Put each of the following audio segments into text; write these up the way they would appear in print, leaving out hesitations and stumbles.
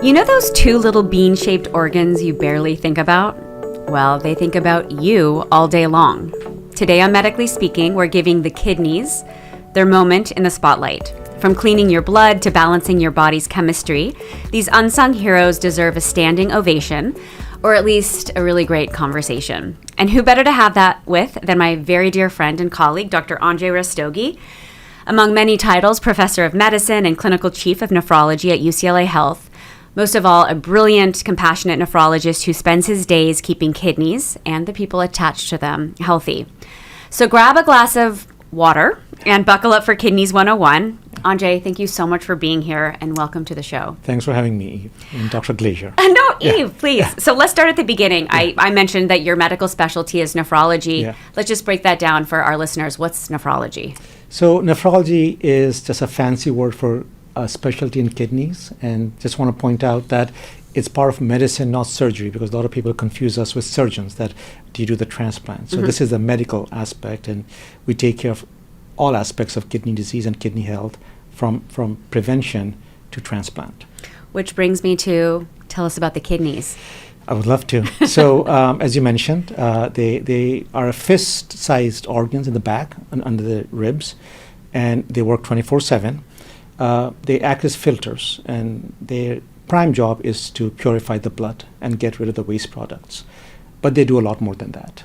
You know those two little bean-shaped organs you barely think about? Well, they think about you all day long. Today on Medically Speaking, we're giving the kidneys their moment in the spotlight. From cleaning your blood to balancing your body's chemistry, these unsung heroes deserve a standing ovation, or at least a really great conversation. And who better to have that with than my very dear friend and colleague, Dr. Anjay Rastogi. Among many titles, Professor of Medicine and Clinical Chief of Nephrology at UCLA Health. Most of all, a brilliant, compassionate nephrologist who spends his days keeping kidneys and the people attached to them healthy. So grab a glass of water and buckle up for Kidneys 101. Anjay, thank you so much for being here and welcome to the show. Thanks for having me, Eve, and Dr. Glazier. No, Eve, please. So let's start at the beginning. I mentioned that your medical specialty is nephrology. Let's just break that down for our listeners. What's nephrology? So nephrology is just a fancy word for a specialty in kidneys, and just want to point out that it's part of medicine, not surgery, because a lot of people confuse us with surgeons that do you do the transplant. So this is the medical aspect, and we take care of all aspects of kidney disease and kidney health from prevention to transplant. Which brings me to tell us about the kidneys. I would love to. So as you mentioned, they are fist-sized organs in the back and under the ribs, and they work 24/7. They act as filters, and their prime job is to purify the blood and get rid of the waste products. But they do a lot more than that.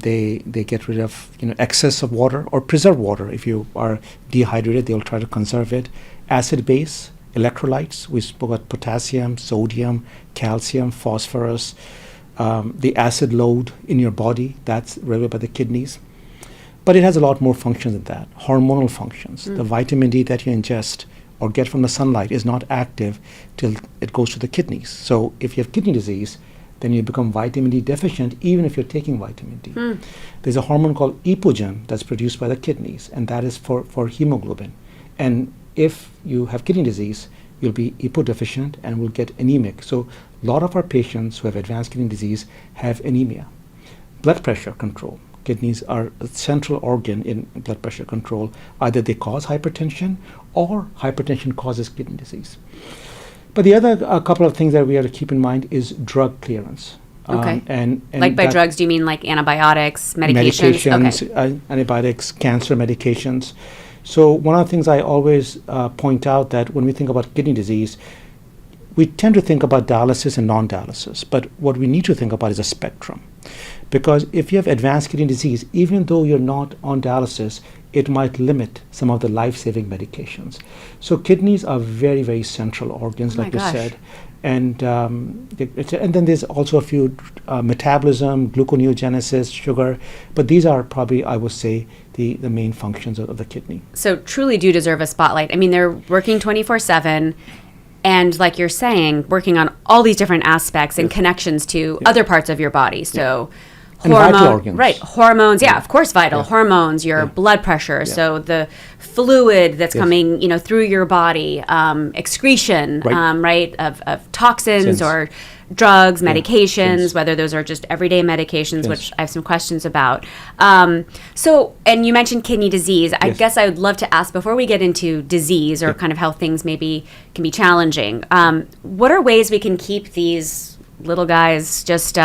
They get rid of excess of water or preserve water. If you are dehydrated, they'll try to conserve it. Acid base, electrolytes. We spoke about potassium, sodium, calcium, phosphorus. The acid load in your body, that's regulated by the kidneys. But it has a lot more functions than that. Hormonal functions. The vitamin D that you ingest or get from the sunlight is not active till it goes to the kidneys. So if you have kidney disease, then you become vitamin D deficient even if you're taking vitamin D. There's a hormone called epogen that's produced by the kidneys, and that is for hemoglobin. And if you have kidney disease, you'll be EPO deficient and will get anemic. So a lot of our patients who have advanced kidney disease have anemia. Blood pressure control. Kidneys are a central organ in blood pressure control. Either they cause hypertension or hypertension causes kidney disease. But the other couple of things that we have to keep in mind is drug clearance. Okay. And like by drugs, do you mean like antibiotics, medications? Okay. Antibiotics, cancer medications. So one of the things I always point out that when we think about kidney disease, we tend to think about dialysis and non-dialysis. But what we need to think about is a spectrum. Because if you have advanced kidney disease, even though you're not on dialysis, it might limit some of the life-saving medications. So kidneys are very, very central organs, like you said. And then there's also a few metabolism, gluconeogenesis, sugar. But these are probably, I would say, the main functions of the kidney. So truly do deserve a spotlight. I mean, they're working 24/7. And like you're saying, working on all these different aspects and connections to other parts of your body. So vital organs. Right, hormones, of course, vital. Hormones, your blood pressure, so the fluid that's coming, through your body, excretion, of toxins or drugs, medications, whether those are just everyday medications, which I have some questions about. So, and you mentioned kidney disease. I guess I would love to ask, before we get into disease or kind of how things maybe can be challenging, what are ways we can keep these little guys just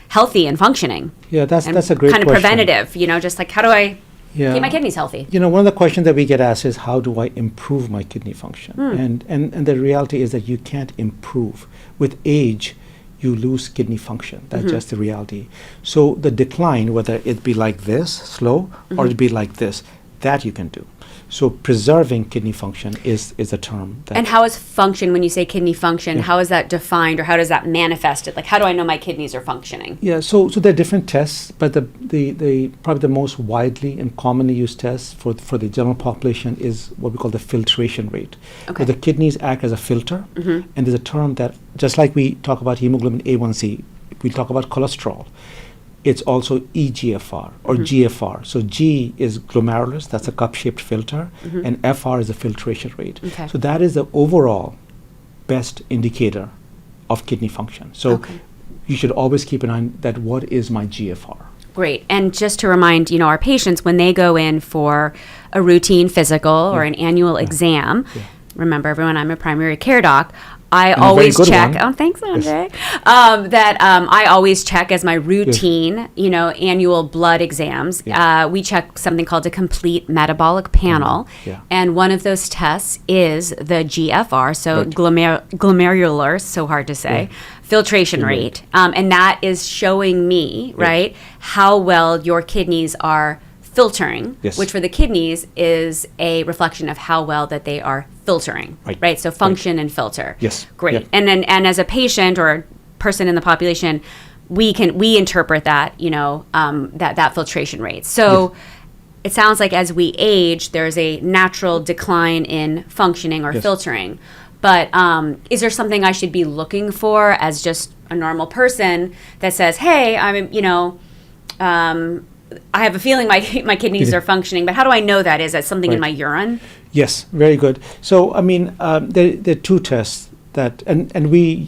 healthy and functioning? That's a great kind of question. Preventative, just like how do I keep my kidneys healthy? One of the questions that we get asked is how do I improve my kidney function? And the reality is that you can't improve. With age, you lose kidney function. That's just the reality. So the decline, whether it be like this, slow, or it be like this, that you can do. So preserving kidney function is a term. And how is function, when you say kidney function, how is that defined or how does that manifest it? Like how do I know my kidneys are functioning? So there are different tests, but the probably the most widely and commonly used test for the general population is what we call the filtration rate. Okay. So the kidneys act as a filter, and there's a term that, just like we talk about hemoglobin A1C, we talk about cholesterol. It's also eGFR or GFR. So G is glomerulus, that's a cup-shaped filter, and FR is the filtration rate. Okay. So that is the overall best indicator of kidney function. So you should always keep in mind that what is my GFR. Great. And just to remind, our patients, when they go in for a routine physical or an annual exam, remember everyone, I'm a primary care doc, I And a very always good check. one. Oh, thanks, Yes. Anjay. I always check as my routine, annual blood exams. Yeah. We check something called a complete metabolic panel. Yeah. And one of those tests is the GFR, so Right. glomerular, so hard to say, filtration rate. And that is showing me, right, how well your kidneys are filtering, Yes. which for the kidneys is a reflection of how well that they are filtering, Right. So function and filter. Yes. Great. Yeah. And as a patient or person in the population, we interpret that, that filtration rate. So it sounds like as we age, there's a natural decline in functioning or Yes. filtering. But is there something I should be looking for as just a normal person that says, hey, I have a feeling my kidneys are functioning, but how do I know that? Is that something in my Right. urine? Yes, very good. So, there are two tests that, and we're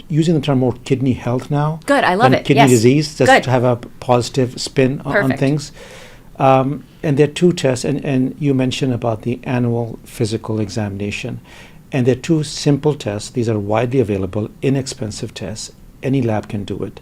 using the term more kidney health now. Good, I love than it. Kidney Yes. disease, just Good. to have a positive spin on Perfect. things. And there are two tests, and you mentioned about the annual physical examination. And there are two simple tests. These are widely available, inexpensive tests. Any lab can do it.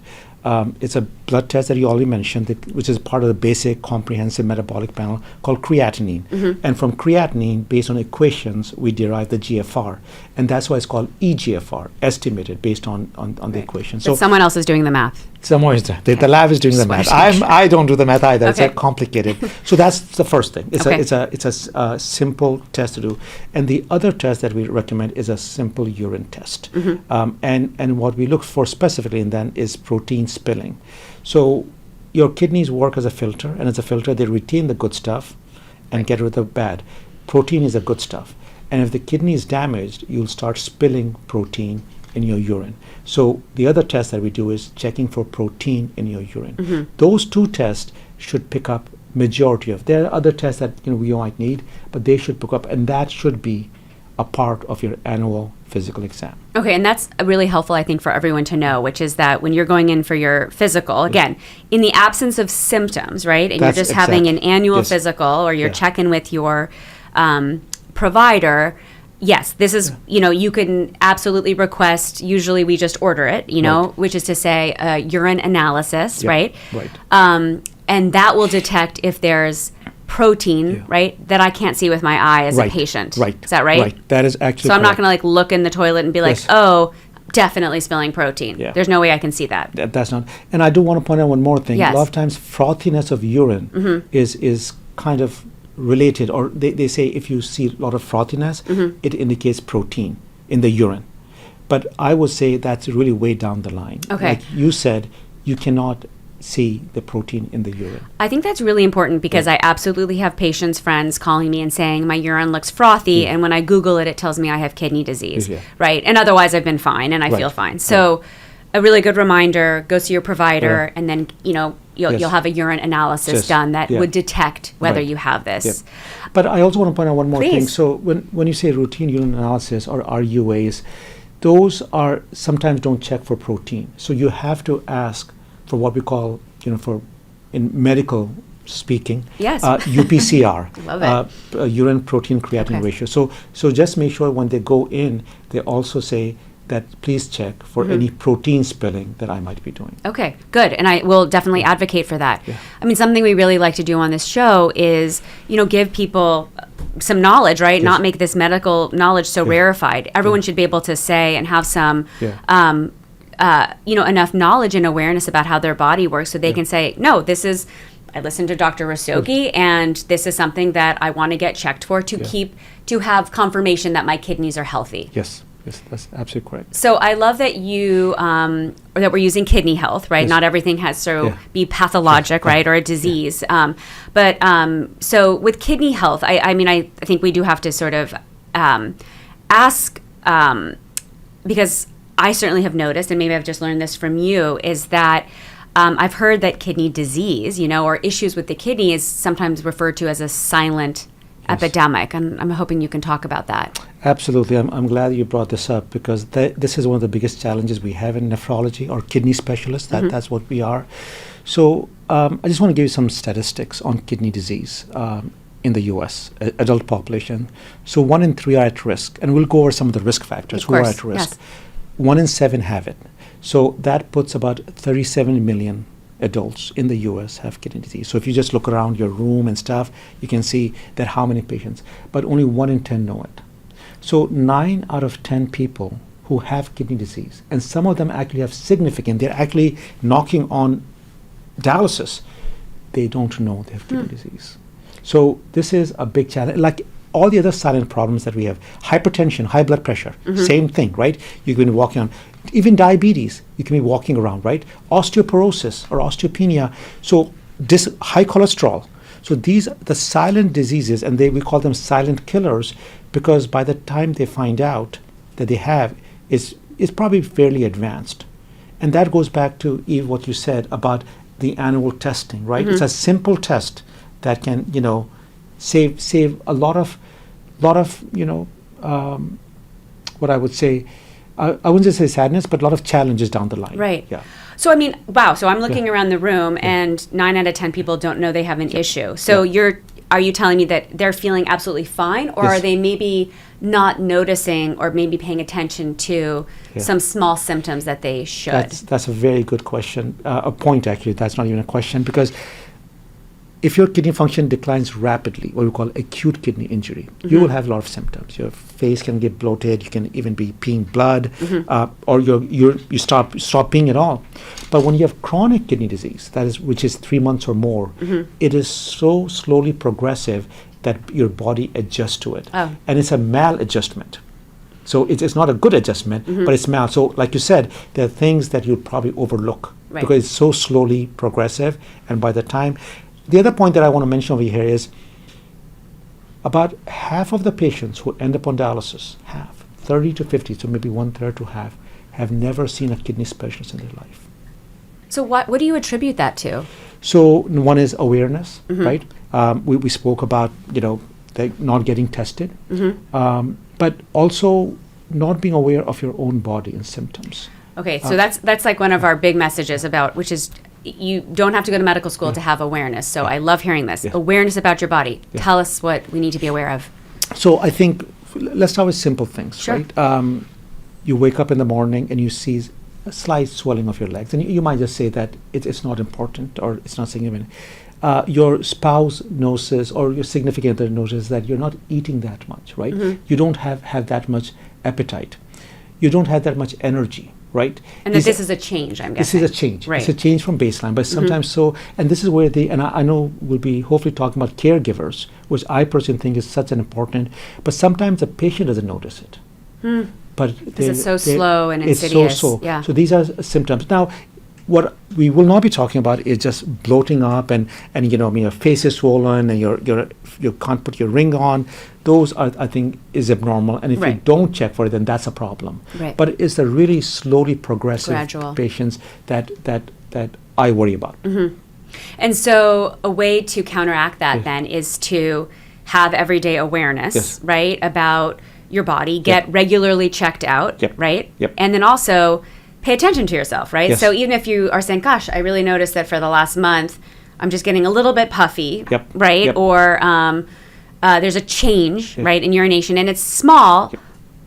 It's a blood test that you already mentioned, which is part of the basic comprehensive metabolic panel called creatinine. And from creatinine, based on equations, we derive the GFR. And that's why it's called eGFR, estimated based on the equation. So someone else is doing the math. Someone is the lab is doing the math. I don't do the math either. Okay. It's complicated. So that's the first thing. It's Okay. a simple test to do. And the other test that we recommend is a simple urine test. And what we look for specifically in that is protein spilling. So your kidneys work as a filter, and as a filter they retain the good stuff and get rid of the bad. Protein is the good stuff. And if the kidney is damaged, you'll start spilling protein in your urine. So the other test that we do is checking for protein in your urine. Those two tests should pick up majority of. There are other tests that we might need, but they should pick up, and that should be a part of your annual physical exam. Okay, and that's really helpful, I think, for everyone to know, which is that when you're going in for your physical, again, in the absence of symptoms, right, and That's you're just having an annual Yes. physical or you're Yeah. checking with your provider, yes, this is, you can absolutely request, usually we just order it, Right. which is to say a urine analysis, Yeah, right? right. And that will detect if there's protein, Yeah. right, that I can't see with my eye as Right, a patient. right, Is that right? Right. That is actually So I'm not correct. going to look in the toilet and be like, Yes. oh, definitely spilling protein. Yeah. There's no way I can see that. That's not. And I do want to point out one more thing. Yes. A lot of times, frothiness of urine is kind of related, or they say if you see a lot of frothiness, it indicates protein in the urine. But I would say that's really way down the line. Okay. Like you said, you cannot see the protein in the urine. I think that's really important because I absolutely have patients, friends calling me and saying my urine looks frothy, and when I Google it, it tells me I have kidney disease, Yeah. right? And otherwise, I've been fine and I Right. feel fine. So, a really good reminder: go see your provider, Yeah. and then you'll Yes. have a urine analysis Yes. done that Yeah. would detect whether Right. you have this. Yep. But I also want to point out one more thing. Please. So when you say routine urine analysis or RUAs, those are sometimes don't check for protein. So you have to ask for what we call, for in medical speaking, Yes. UPCR, Love it. urine protein creatinine Okay. ratio. So just make sure when they go in, they also say that please check for any protein spilling that I might be doing. Okay, good. And I will definitely advocate for that. Yeah. I mean, something we really like to do on this show is, give people some knowledge, right? Yes. Not make this medical knowledge so Yeah. rarefied. Everyone should be able to say and have some, Yeah. enough knowledge and awareness about how their body works so they Yeah. can say, no, this is, I listened to Dr. Rastogi and this is something that I want to get checked for Yeah. to have confirmation that my kidneys are healthy. Yes, that's absolutely correct. So I love that or that we're using kidney health, right? Yes. Not everything has to Yeah. be pathologic, right, or a disease. So with kidney health, I think we do have to sort of ask, because I certainly have noticed, and maybe I've just learned this from you, is that I've heard that kidney disease, or issues with the kidney is sometimes referred to as a silent epidemic. And I'm hoping you can talk about that. Absolutely. I'm glad you brought this up because this is one of the biggest challenges we have in nephrology or kidney specialists. That's what we are. So I just want to give you some statistics on kidney disease. in the U.S. Adult population. So 1 in 3 are at risk, and we'll go over some of the risk factors who are at risk. Yes. 1 in 7 have it. So that puts about 37 million adults in the U.S. have kidney disease. So if you just look around your room and stuff, you can see that how many patients, but only 1 in 10 know it. So 9 out of 10 people who have kidney disease, and some of them actually have significant, they're actually knocking on dialysis, they don't know they have kidney disease. So this is a big challenge. Like all the other silent problems that we have, hypertension, high blood pressure, same thing, right? You can be walking on, even diabetes, you can be walking around, right? Osteoporosis or osteopenia, so high cholesterol. So these are the silent diseases, and we call them silent killers, because by the time they find out that they have, it's probably fairly advanced. And that goes back to, Eve, what you said about the annual testing, right? It's a simple test that can, save a lot of, what I would say, I wouldn't just say sadness, but a lot of challenges down the line. Right. Yeah. So, I mean, wow. So I'm looking around the room and 9 out of 10 people don't know they have an issue. So are you telling me that they're feeling absolutely fine, or are they maybe not noticing or maybe paying attention to some small symptoms that they should? That's a very good question. A point, actually. That's not even a question, because if your kidney function declines rapidly, what we call acute kidney injury, you will have a lot of symptoms. Your face can get bloated. You can even be peeing blood, or you stop peeing at all. But when you have chronic kidney disease, which is 3 months or more, it is so slowly progressive that your body adjusts to it, and it's a maladjustment. So it's not a good adjustment, but it's mal. So like you said, there are things that you'll probably overlook because it's so slowly progressive, and by the time. The other point that I want to mention over here is about half of the patients who end up on dialysis, 30 to 50, so maybe 1/3 to half, have never seen a kidney specialist in their life. So what do you attribute that to? So one is awareness, right? We spoke about, they not getting tested, but also not being aware of your own body and symptoms. Okay, so that's like one of our big messages about, which is you don't have to go to medical school to have awareness. So I love hearing this. Awareness about your body. Tell us what we need to be aware of. So I think, let's start with simple things, right? You wake up in the morning and you see a slight swelling of your legs. And you might just say that it's not important or it's not significant. Your spouse notices or your significant other notices that you're not eating that much, right? You don't have that much appetite. You don't have that much energy. Right, and that this is a change. I'm guessing this is a change. Right. It's a change from baseline, but sometimes so. And this is where I know we'll be hopefully talking about caregivers, which I personally think is such an important. But sometimes the patient doesn't notice it. But it's so slow and insidious. It's so. Yeah. So these are symptoms. Now, what we will not be talking about is just bloating up and your face is swollen and you can't put your ring on. Those are, I think, is abnormal, and if you don't check for it, then that's a problem. Right. But it's the really slowly progressive Gradual. patients that I worry about. And so a way to counteract that then is to have everyday awareness, right, about your body, get regularly checked out, right? And then also pay attention to yourself, right? So even if you are saying, gosh, I really noticed that for the last month, I'm just getting a little bit puffy, right? Or there's a change, right, in urination, and it's small,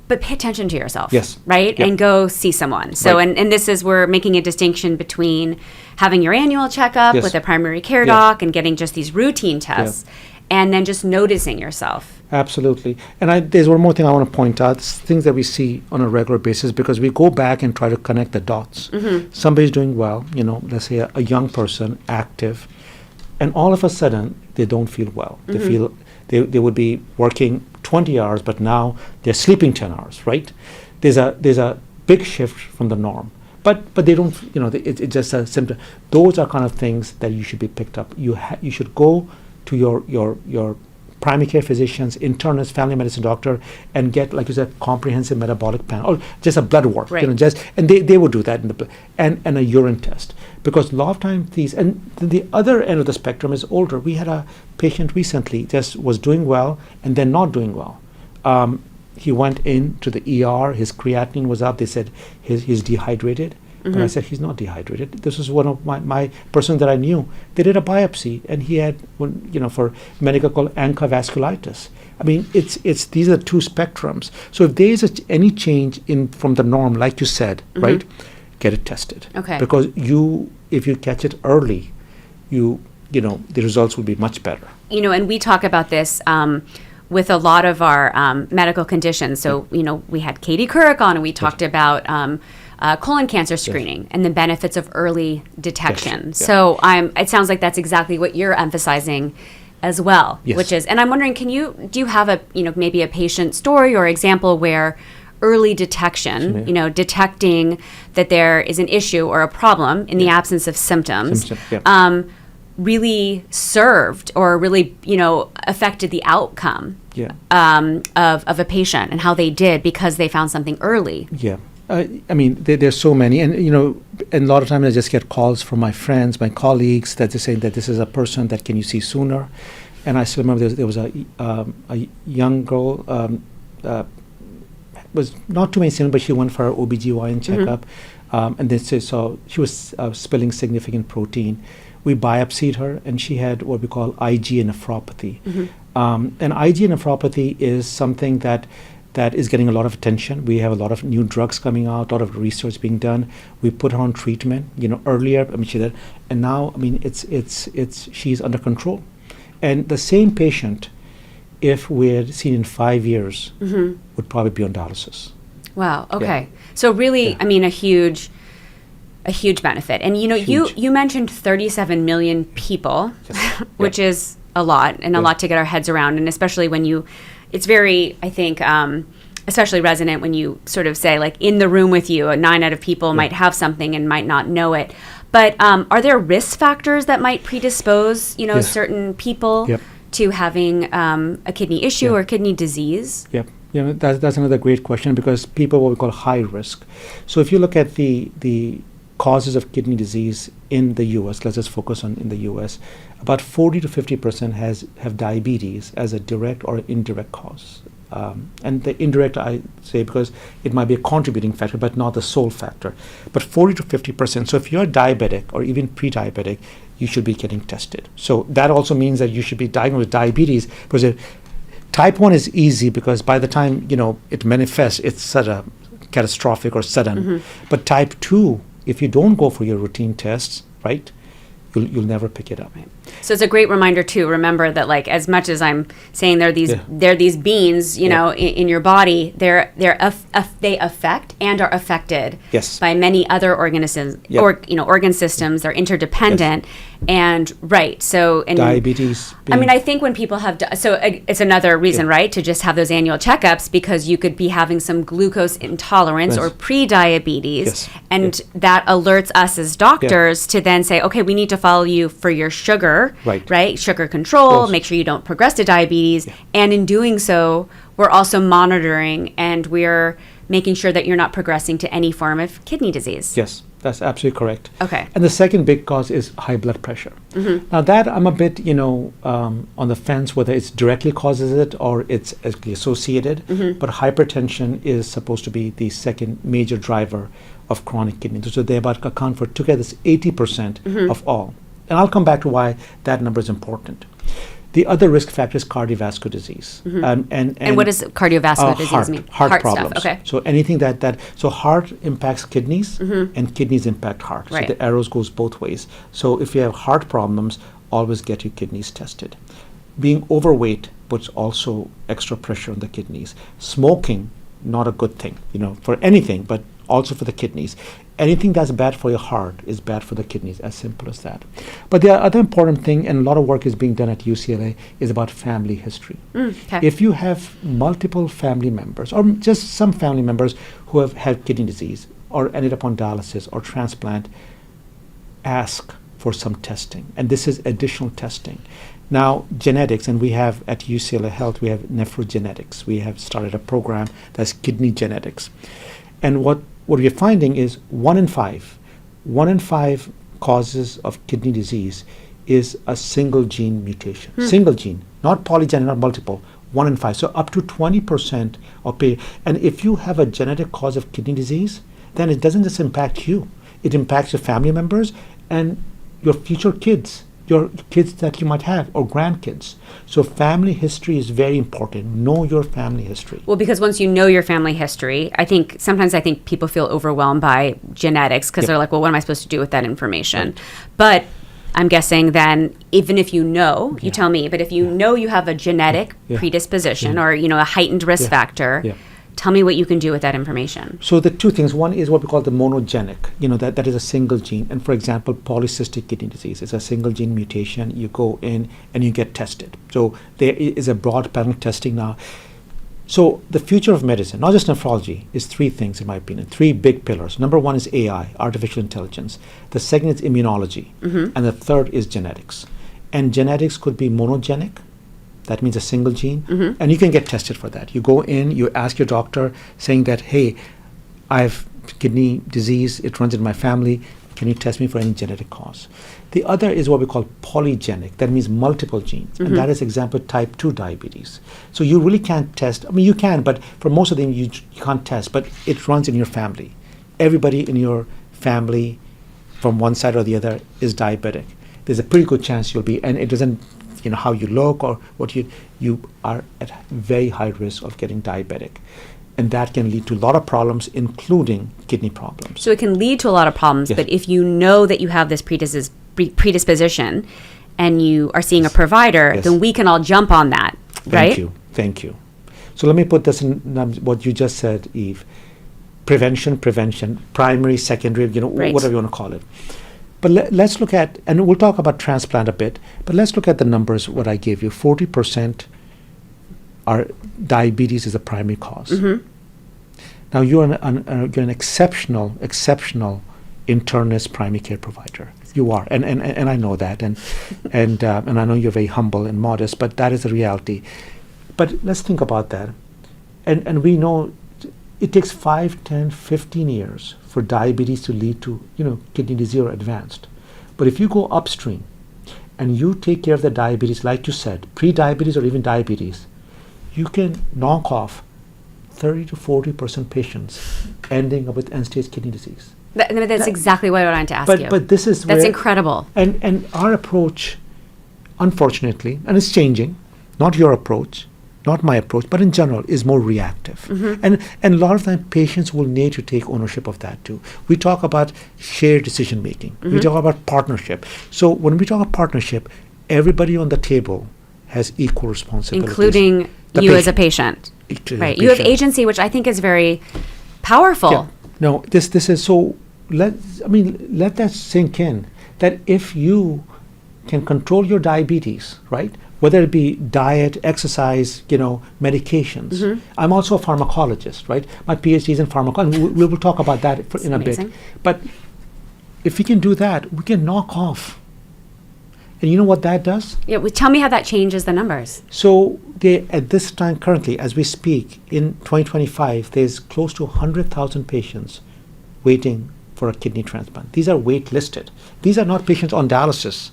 but pay attention to yourself, right? And go see someone. So, and this is, we're making a distinction between having your annual checkup with a primary care doc and getting just these routine tests, and then just noticing yourself. Absolutely. And there's one more thing I want to point out. It's things that we see on a regular basis because we go back and try to connect the dots. Somebody's doing well, let's say a young person, active, and all of a sudden they don't feel well. They feel they would be working 20 hours, but now they're sleeping 10 hours, right? There's a big shift from the norm. But they don't, it's just a symptom. Those are kind of things that you should be picked up. You should go to your primary care physicians, internists, family medicine doctor, and get, like you said, comprehensive metabolic panel, or just a blood work, and they would do that in the blood, and a urine test, because a lot of times and the other end of the spectrum is older. We had a patient recently just was doing well and then not doing well. He went into the ER, his creatinine was up, they said he's dehydrated, But I said, he's not dehydrated. This is one of my person that I knew. They did a biopsy, and he had, for medical called ANCA vasculitis. I mean, it's these are two spectrums. So if there is any change from the norm, like you said, right, get it tested. Okay. Because if you catch it early, the results will be much better. And we talk about this with a lot of our medical conditions. So, we had Katie Couric on, and we talked about colon cancer screening and the benefits of early detection. Yes. Yeah. So it sounds like that's exactly what you're emphasizing as well, Yes. which is, and I'm wondering, do you have maybe a patient story or example where early detection, detecting that there is an issue or a problem in the absence of symptoms, really served or really, affected the outcome of a patient and how they did because they found something early? Yeah. There's so many, and and a lot of times I just get calls from my friends, my colleagues, that they're saying that this is a person that can you see sooner. And I still remember there was a young girl, was not too many symptoms, but she went for her OBGYN checkup, and they saw she was spilling significant protein. We biopsied her, and she had what we call IgA nephropathy. And IgA nephropathy is something that is getting a lot of attention. We have a lot of new drugs coming out, a lot of research being done. We put her on treatment, earlier. She did, and now, she's under control. And the same patient, if we had seen in 5 years, would probably be on dialysis. Wow. Okay. So really, a huge benefit. And you mentioned 37 million people, which is a lot, and a lot to get our heads around, and especially when it's very, I think, especially resonant when you sort of say, like, in the room with you, 9 out of people might have something and might not know it. But are there risk factors that might predispose, certain people to having a kidney issue or kidney disease? Yep. That's another great question, because people what we call high risk. So if you look at the causes of kidney disease in the U.S., let's just focus on in the U.S., about 40 to 50% have diabetes as a direct or indirect cause. And the indirect, I say, because it might be a contributing factor, but not the sole factor. But 40 to 50%. So if you're diabetic or even pre-diabetic, you should be getting tested. So that also means that you should be diagnosed with diabetes, because type 1 is easy, because by the time, it manifests, it's such a catastrophic or sudden. But type 2, if you don't go for your routine tests, right, you'll never pick it up. Right. So it's a great reminder to remember that, like, as much as I'm saying there are these beans, in your body, they affect and are affected by many other organisms or organ systems. They're interdependent, and so diabetes. I think when people have it's another reason, right, to just have those annual checkups, because you could be having some glucose intolerance or pre-diabetes, and that alerts us as doctors to then say, okay, we need to follow you for your sugar, right? Sugar control, make sure you don't progress to diabetes. And in doing so, we're also monitoring, and we're making sure that you're not progressing to any form of kidney disease. Yes, that's absolutely correct. Okay. And the second big cause is high blood pressure. Now that I'm a bit, on the fence whether it's directly causes it or it's associated, but hypertension is supposed to be the second major driver of chronic kidney disease. So they account for together 80% of all. And I'll come back to why that number is important. The other risk factor is cardiovascular disease. And what does cardiovascular disease mean? Heart problems. Stuff. Okay. So anything so heart impacts kidneys, and kidneys impact heart. Right. So the arrows goes both ways. So if you have heart problems, always get your kidneys tested. Being overweight puts also extra pressure on the kidneys. Smoking, not a good thing, for anything, but also for the kidneys. Anything that's bad for your heart is bad for the kidneys, as simple as that. But the other important thing, and a lot of work is being done at UCLA, is about family history. Okay. If you have multiple family members, or just some family members who have had kidney disease, or ended up on dialysis or transplant, ask for some testing. And this is additional testing. Now, genetics, and we have at UCLA Health, we have nephrogenetics. We have started a program that's kidney genetics. And what we're finding is 1 in 5 causes of kidney disease is a single gene mutation. Single gene, not polygenic, not multiple, 1 in 5. So up to 20% of people. And if you have a genetic cause of kidney disease, then it doesn't just impact you. it impacts your family members and your future kids, your kids that you might have, or grandkids. So family history is very important. Know your family history. Well, because once you know your family history, sometimes I think people feel overwhelmed by genetics because they're like, well, what am I supposed to do with that information? Right. But I'm guessing then, even if you know, you tell me, but if you know you have a genetic predisposition or, a heightened risk factor, tell me what you can do with that information. So the two things, one is what we call the monogenic, that is a single gene. And for example, polycystic kidney disease is a single gene mutation. You go in and you get tested. So there is a broad panel testing now. So the future of medicine, not just nephrology, is three things in my opinion, three big pillars. Number one is AI, artificial intelligence. The second is immunology. And the third is genetics. And genetics could be monogenic. That means a single gene. And you can get tested for that. You go in, you ask your doctor saying that, hey, I have kidney disease, it runs in my family. Can you test me for any genetic cause? The other is what we call polygenic. That means multiple genes. And that is example type 2 diabetes. So you really can't test. I mean, you can, but for most of them, you can't test. But it runs in your family. Everybody in your family from one side or the other is diabetic. There's a pretty good chance you'll be, and it doesn't, how you look or what you are at very high risk of getting diabetic. And that can lead to a lot of problems, including kidney problems. So it can lead to a lot of problems, but if you know that you have this predisposition and you are seeing a provider, then we can all jump on that, right? Thank you. So let me put this in what you just said, Eve. Prevention, primary, secondary, whatever you want to call it. But let's look at, and we'll talk about transplant a bit, but let's look at the numbers, what I gave you. 40% are diabetes is a primary cause. Now you're an exceptional internist primary care provider. You are, and I know that, and I know you're very humble and modest, but that is the reality. But let's think about that, and we know it takes 5, 10, 15 years for diabetes to lead to kidney disease or advanced. But if you go upstream and you take care of the diabetes, like you said, pre-diabetes or even diabetes, you can knock off 30 to 40% patients ending up with end-stage kidney disease. That's exactly what I wanted to ask you. But this is that's incredible. And our approach, unfortunately, and it's changing, not your approach, not my approach, but in general, is more reactive. And a lot of time, patients will need to take ownership of that too. We talk about shared decision making. We talk about partnership. So when we talk about partnership, everybody on the table has equal responsibilities. Including you as a patient. Right. You have agency, which I think is very powerful. Yeah. No, this is so. Let that sink in. That if you can control your diabetes, right? Whether it be diet, exercise, medications. I'm also a pharmacologist, right? My PhD is in pharmacology. We will talk about that in a bit. But if we can do that, we can knock off. And you know what that does? Yeah, tell me how that changes the numbers. So at this time, currently, as we speak, in 2025, there's close to 100,000 patients waiting for a kidney transplant. These are wait-listed. These are not patients on dialysis.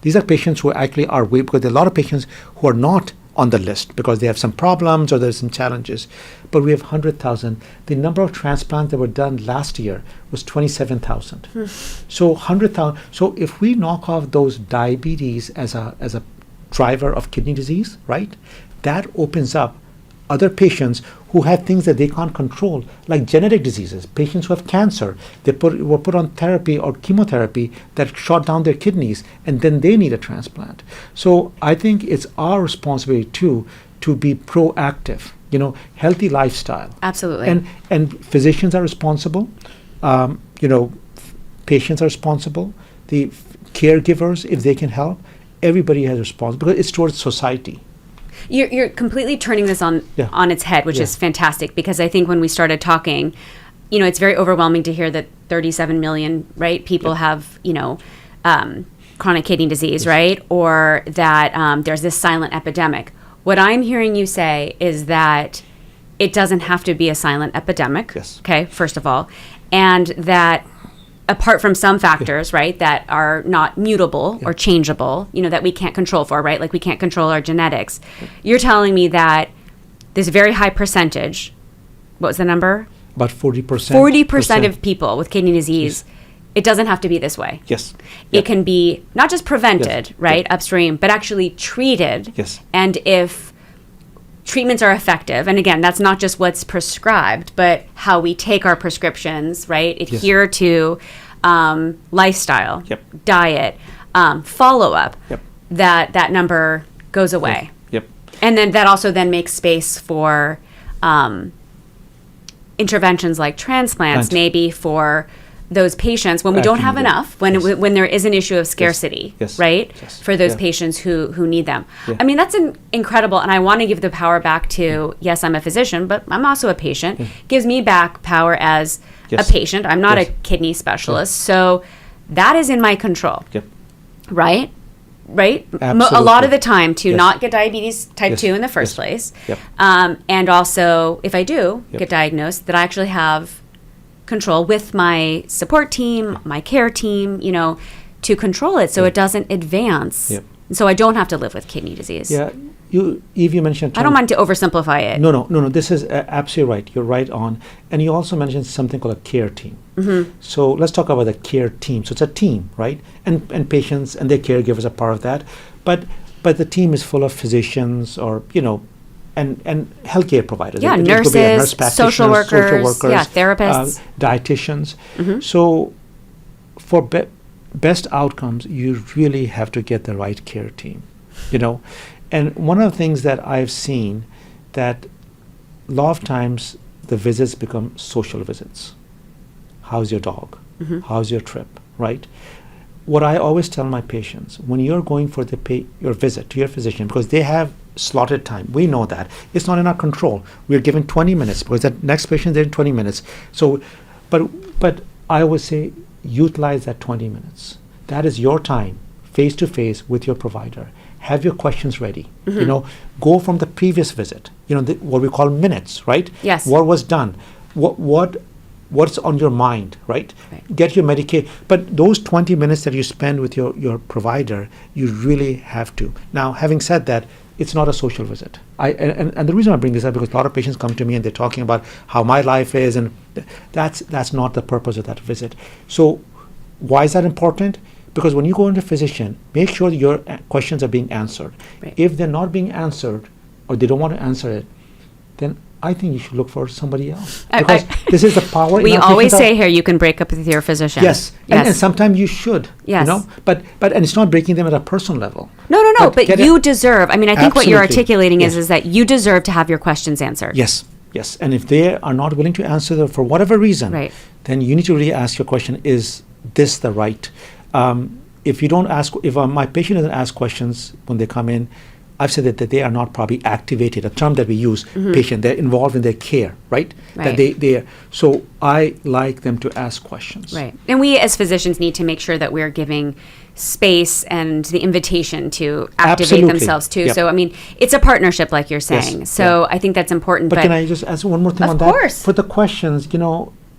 These are patients who actually are because there are a lot of patients who are not on the list because they have some problems or there's some challenges. But we have 100,000. The number of transplants that were done last year was 27,000. So 100,000. So if we knock off those diabetes as a driver of kidney disease, right, that opens up other patients who have things that they can't control, like genetic diseases, patients who have cancer. They were put on therapy or chemotherapy that shot down their kidneys, and then they need a transplant. So I think it's our responsibility too to be proactive, healthy lifestyle. Absolutely. And physicians are responsible, patients are responsible, the caregivers, if they can help, everybody has responsibility because it's towards society. You're completely turning this on its head, which is fantastic, because I think when we started talking, it's very overwhelming to hear that 37 million, right, people have, chronic kidney disease, right, or that there's this silent epidemic. What I'm hearing you say is that it doesn't have to be a silent epidemic, okay, first of all, and that apart from some factors, right, that are not mutable or changeable, that we can't control for, right? Like we can't control our genetics. You're telling me that this very high percentage, what was the number? About 40%. 40% of people with kidney disease it doesn't have to be this way. Yes. It can be not just prevented, Yes. right, Yep. upstream, but actually treated. Yes. And if treatments are effective, and again, that's not just what's prescribed, but how we take our prescriptions, right, adhere to lifestyle, Yep. diet, follow-up, Yep. that number goes away. Yep. And then that also then makes space for interventions like transplants, Right. maybe for those patients when we don't have Absolutely. enough, when Yes. when there is an issue of scarcity, Yes. right? Yes. For those Yeah. patients who need them. Yeah. I mean, that's incredible, and I want to give the power back to, yes, I'm a physician, but I'm also a patient. Gives me back power as Yes. a patient. I'm not Yes. a kidney specialist, so that is in my control, Yep. right? Right? A lot Absolutely. of the time to Yes. not get diabetes type Yes. 2 in the first Yes. place. Yep. And also, if I do Yep. get diagnosed, that I actually have control with my support team, my care team, to control it so it doesn't advance. Yep. So I don't have to live with kidney disease. Yeah. Eve, you mentioned. I don't mind to oversimplify it. No. This is absolutely right. You're right on. And you also mentioned something called a care team. Mm-hmm. So let's talk about the care team. So it's a team, right? And patients and their caregivers are part of that. But the team is full of physicians or, and healthcare providers. Yeah, It could be a nurse nurses, social practitioners, workers, yeah, therapists. Dietitians. Mm-hmm. So for best outcomes, you really have to get the right care team, And one of the things that I've seen that a lot of times the visits become social visits. How's your dog? Mm-hmm. How's your trip? Right? What I always tell my patients, when you're going for your visit to your physician, because they have slotted time, we know that. It's not in our control. We're given 20 minutes because that next patient is in 20 minutes. So, but I always say, utilize that 20 minutes. That is your time, face to face with your provider. Have your questions ready. Mm-hmm. Go from the previous visit. What we call minutes, right? Yes. What was done? What's on your mind, right? Get your Medicaid. But those 20 minutes that you spend with your provider, you really have to. Now, having said that, it's not a social visit. And the reason I bring this up because a lot of patients come to me and they're talking about how my life is, and that's not the purpose of that visit. So why is that important? Because when you go into a physician, make sure that your questions are being answered. Right. If they're not being answered or they don't want to answer it, then I think you should look for somebody else. Because this is the power. We always say here you can break up with your physician. Yes. And sometimes you should. Yes. But and it's not breaking them at a personal level. No. But you deserve. I mean, I think what you're Absolutely. articulating Yes. is that you deserve to have your questions answered. Yes. And if they are not willing to answer them for whatever reason, Right. then you need to really ask your question: is this the right? If you don't ask, if my patient doesn't ask questions when they come in, I've said that they are not probably activated, a term that we use, patient, they're involved in their care, right? Right. That so I like them to ask questions. Right. And we as physicians need to make sure that we're giving space and the invitation to activate Absolutely. themselves too. Yep. So, I mean, it's a partnership like you're saying. Yes. So I think that's important. But can I just ask one more thing Of on that? course. For the questions,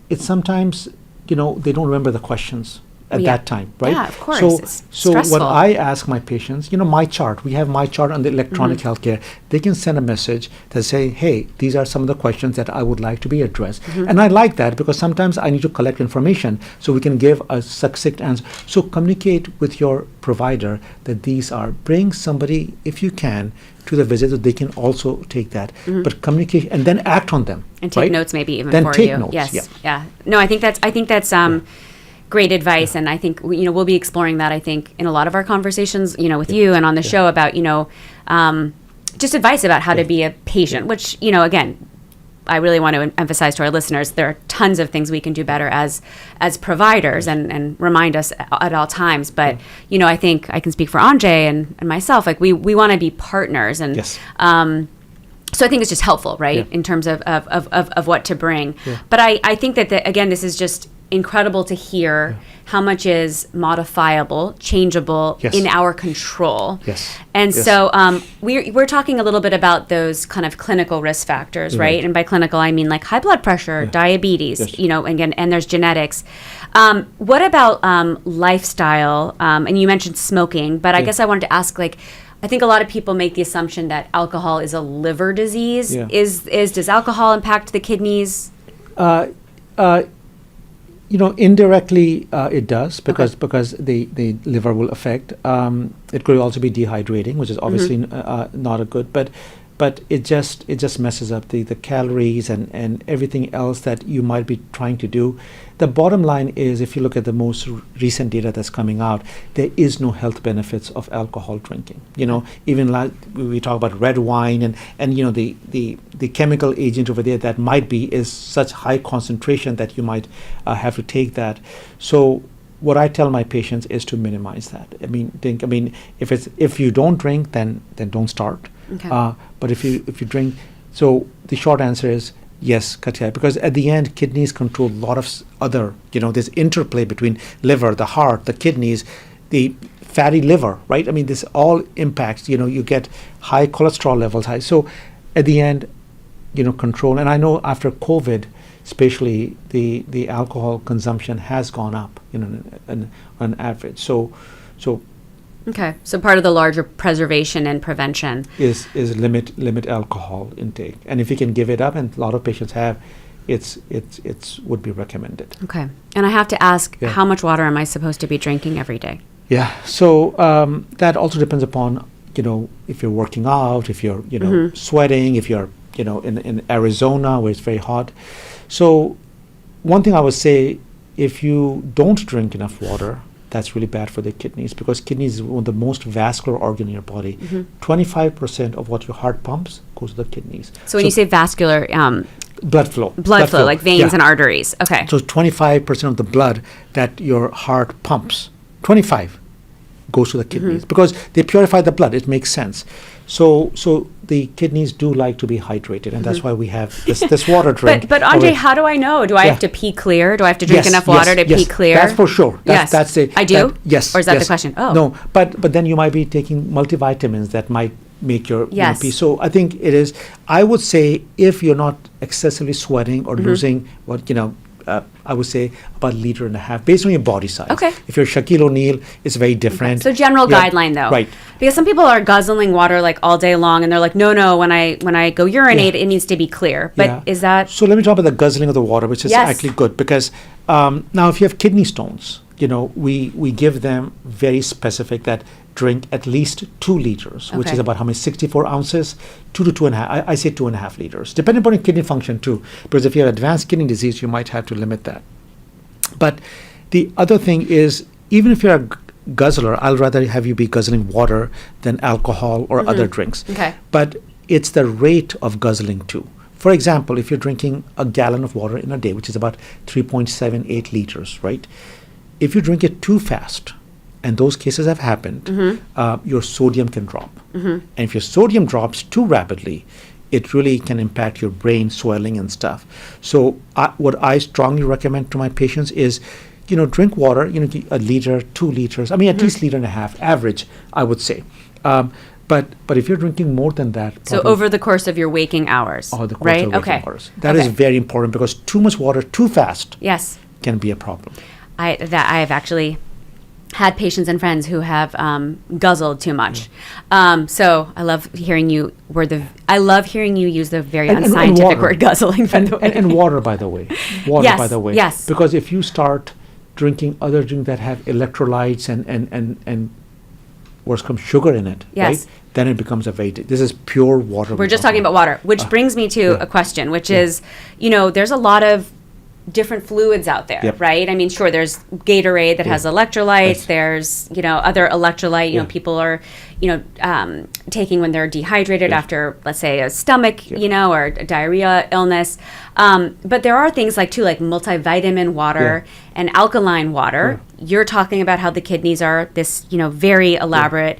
it's sometimes, they don't remember the questions at Yeah. that time, right? Yeah, of course. So, It's so what stressful. I ask my patients, my chart, we have my chart on the electronic Mm-hmm. healthcare. They can send a message that say, hey, these are some of the questions that I would like to be addressed. Mm-hmm. And I like that because sometimes I need to collect information so we can give a succinct answer. So communicate with your provider that bring somebody, if you can, to the visit so they can also take that. But communicate and then act on them. Mm-hmm. and take right? notes maybe even Then for take you. notes, Yes. yeah. No, I think that's great advice, and I think we'll be exploring that. I think in a lot of our conversations, with you and on the show about just advice about how to be a patient. Which again, I really want to emphasize to our listeners, there are tons of things we can do better as providers, and remind us at all times. But I think I can speak for Anjay and myself. Like we want to be partners, and Yes. so I think it's just helpful, right, Yeah. in terms of what to bring. Yeah. But I think that, again, this is just incredible to hear how much is modifiable, changeable, Yes. in our control. Yes. And Yes. so we're talking a little bit about those kind of clinical risk factors, right? Right. And by clinical, I mean like high blood pressure, diabetes, Yes. again, and there's genetics. What about lifestyle? And you mentioned smoking, but I guess I wanted to ask, I think a lot of people make the assumption that alcohol is a liver disease. Yeah. Does alcohol impact the kidneys? Indirectly it does because the liver will affect. It could also be dehydrating, which is obviously not a good. But it just messes up the calories and everything else that you might be trying to do. The bottom line is, if you look at the most recent data that's coming out, there is no health benefits of alcohol drinking. Even like we talk about red wine and the chemical agent over there that might be is such high concentration that you might have to take that. So what I tell my patients is to minimize that. If you don't drink, then don't start. Okay. But if you drink, so the short answer is yes, Katya, because at the end, kidneys control a lot of other, there's interplay between liver, the heart, the kidneys, the fatty liver, right? This all impacts, you get high cholesterol levels high. So at the end, control. And I know after COVID, especially the alcohol consumption has gone up, on average. So Okay, so part of the larger preservation and prevention is limit alcohol intake, and if you can give it up, and a lot of patients have, it's would be recommended. Okay, and I have to ask, how much water am I supposed to be drinking every day? Yeah, so that also depends upon if you're working out, if you're sweating, if you're in Arizona where it's very hot. So one thing I would say, if you don't drink enough water, that's really bad for the kidneys, because kidneys is one of the most vascular organ in your body. 25% of what your heart pumps goes to the kidneys. So when you say vascular, blood flow, like veins and arteries. Okay. So 25% of the blood that your heart pumps, 25 goes to the kidneys because they purify the blood. It makes sense. So the kidneys do like to be hydrated, and that's why we have this water drink. But Anjay, how do I know? Do I have to pee clear? Do I have to drink enough water to pee clear? That's for sure. That's the. I do? Yes. Or is that the question? Oh. No, but then you might be taking multivitamins that might make your pee. So I think it is. I would say if you're not excessively sweating or losing I would say about 1.5 liters based on your body size. Okay. If you're Shaquille O'Neal, it's very different. So general guideline though. Right. Because some people are guzzling water like all day long, and they're like, no, when I go urinate, it needs to be clear. But is that? So let me talk about the guzzling of the water, which is actually good, because now if you have kidney stones, we give them very specific that drink at least 2 liters, which is about how many, 64 ounces, 2 to 2.5. I say 2.5 liters, depending upon your kidney function too, because if you have advanced kidney disease, you might have to limit that. But the other thing is, even if you're a guzzler, I'll rather have you be guzzling water than alcohol or other drinks. Okay. But it's the rate of guzzling too. For example, if you're drinking a gallon of water in a day, which is about 3.78 liters, right? If you drink it too fast, and those cases have happened, your sodium can drop. And if your sodium drops too rapidly, it really can impact your brain swelling and stuff. So what I strongly recommend to my patients is, drink water, 1 liter, 2 liters, at least 1.5 liters average, I would say. But if you're drinking more than that, so over the course of your waking hours, the course of waking hours, that is very important, because too much water too fast can be a problem. I have actually had patients and friends who have guzzled too much. So I love hearing you use the very unscientific word guzzling. And water, by the way. Yes. Because if you start drinking other drinks that have electrolytes and worse comes sugar in it, right? Then it becomes this is pure water. We're just talking about water, which brings me to a question, which is, there's a lot of different fluids out there, right? Sure, there's Gatorade that has electrolytes. There's, other electrolyte, people are, taking when they're dehydrated after, let's say, a stomach, or a diarrhea illness. But there are things like multivitamin water and alkaline water. You're talking about how the kidneys are this, very elaborate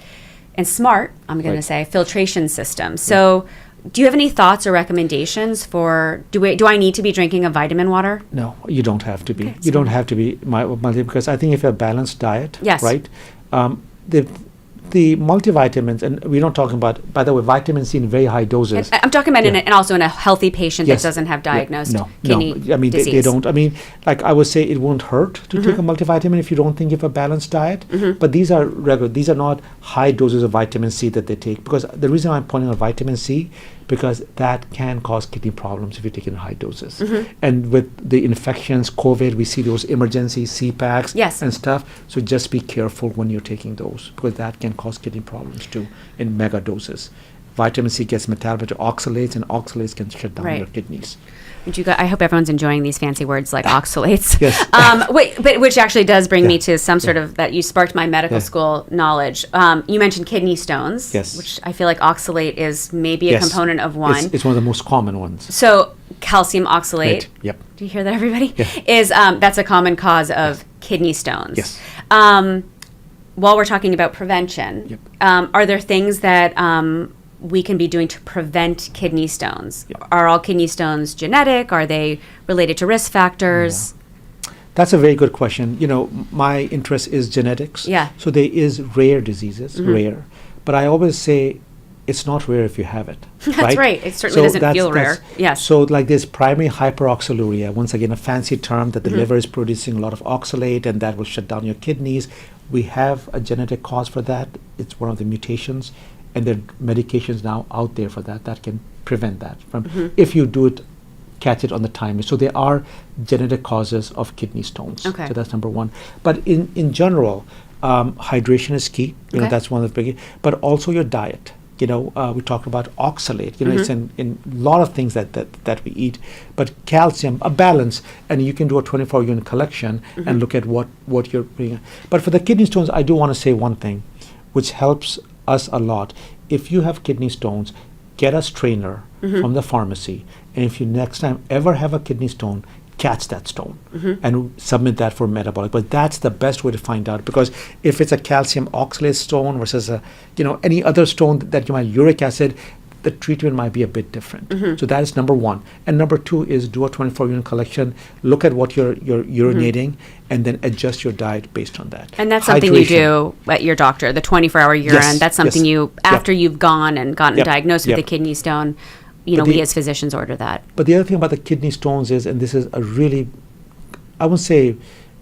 and smart, I'm going to say, filtration system. So do you have any thoughts or recommendations for, do I need to be drinking a vitamin water? No, you don't have to be. You don't have to be because I think if you have a balanced diet, right? The multivitamins, and we're not talking about, by the way, vitamin C in very high doses. I'm talking about and also in a healthy patient that doesn't have diagnosed kidney disease. They don't. I would say it won't hurt to take a multivitamin if you don't think you have a balanced diet. But these are regular. These are not high doses of vitamin C that they take. Because the reason I'm pointing out vitamin C, because that can cause kidney problems if you take it in high doses. And with the infections, COVID, we see those emergency CPACs Yes. and stuff. So just be careful when you're taking those, because that can cause kidney problems too in mega doses. Vitamin C gets metabolized to oxalates, and oxalates can shut down Right. your kidneys. I hope everyone's enjoying these fancy words like oxalates. Yes. But which actually does bring me to some sort Yeah. of, that you sparked my medical Yeah. school knowledge. You mentioned kidney stones, Yes. which I feel like oxalate is maybe a Yes. component of one. It's one of the most common ones. So calcium oxalate, Right. Yep. do you hear that, everybody? Yeah. Is that's a common cause of kidney stones. Yes. While we're talking about prevention, Yep. are there things that we can be doing to prevent kidney stones? Yep. Are all kidney stones genetic? Are they related to risk factors? That's a very good question. My interest is genetics. Yeah. So there is rare diseases, rare. But I always say it's not rare if you have it. That's right. It certainly doesn't feel rare. Yes. So like there's primary hyperoxaluria, once again a fancy term that the liver is producing a lot of oxalate and that will shut down your kidneys. We have a genetic cause for that. It's one of the mutations, and there are medications now out there for that can prevent that from if you do it, catch it on the time. So there are genetic causes of kidney stones. Okay. So that's number one. But in general, hydration is key. Okay. That's one of the big. But also your diet. We talked about oxalate. It's in a lot of things that we eat. But calcium, a balance, and you can do a 24-unit collection and look at what you're bringing. But for the kidney stones, I do want to say one thing, which helps us a lot. If you have kidney stones, get a strainer from the pharmacy, and if you next time ever have a kidney stone, catch that stone and submit that for metabolic. But that's the best way to find out, because if it's a calcium oxalate stone versus any other stone that you might uric acid, the treatment might be a bit different. So that is number one. And number two is do a 24-unit collection, look at what you're urinating, and then adjust your diet based on that. And that's something you Hydration. do at your doctor, the 24-hour urine. Yes, That's something yes. you, after you've gone and gotten Yep, diagnosed with yep. a kidney stone, But we the- as physicians order that. But the other thing about the kidney stones is, and this is a really, I wouldn't say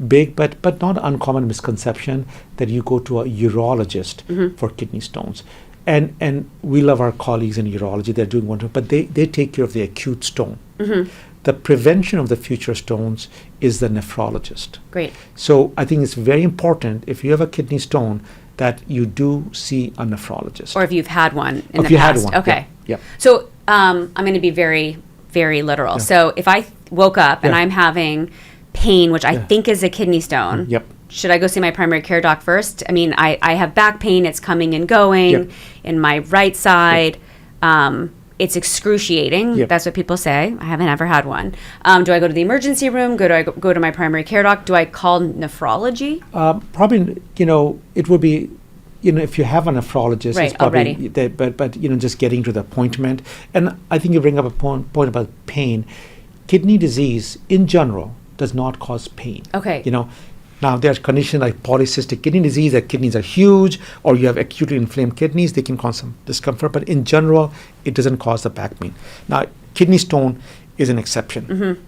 big, but not uncommon misconception, that you go to a urologist for kidney stones. And we love our colleagues in urology, they're doing wonderful, but they take care of the acute stone. The prevention of the future stones is the nephrologist. Great. So I think it's very important, if you have a kidney stone, that you do see a nephrologist. Or if you've had one in If the you had past. one, Okay. yeah. So I'm going to be very, very literal. So if I woke up and Yeah. I'm having pain, which I Yeah. think is a kidney stone, Yep. should I go see my primary care doc first? I mean, I have back pain. It's coming and going Yep. in my right side. It's excruciating. Yep. That's what people say. I haven't ever had one. Do I go to the emergency room? Do I go to my primary care doc? Do I call nephrology? Probably, it would be, if you have a nephrologist, Right, it's probably, already. but just getting to the appointment. And I think you bring up a point about pain. Kidney disease, in general, does not cause pain. Okay. Now, there are conditions like polycystic kidney disease, that kidneys are huge, or you have acutely inflamed kidneys, they can cause some discomfort, but in general, it doesn't cause the back pain. Now, kidney stone is an exception.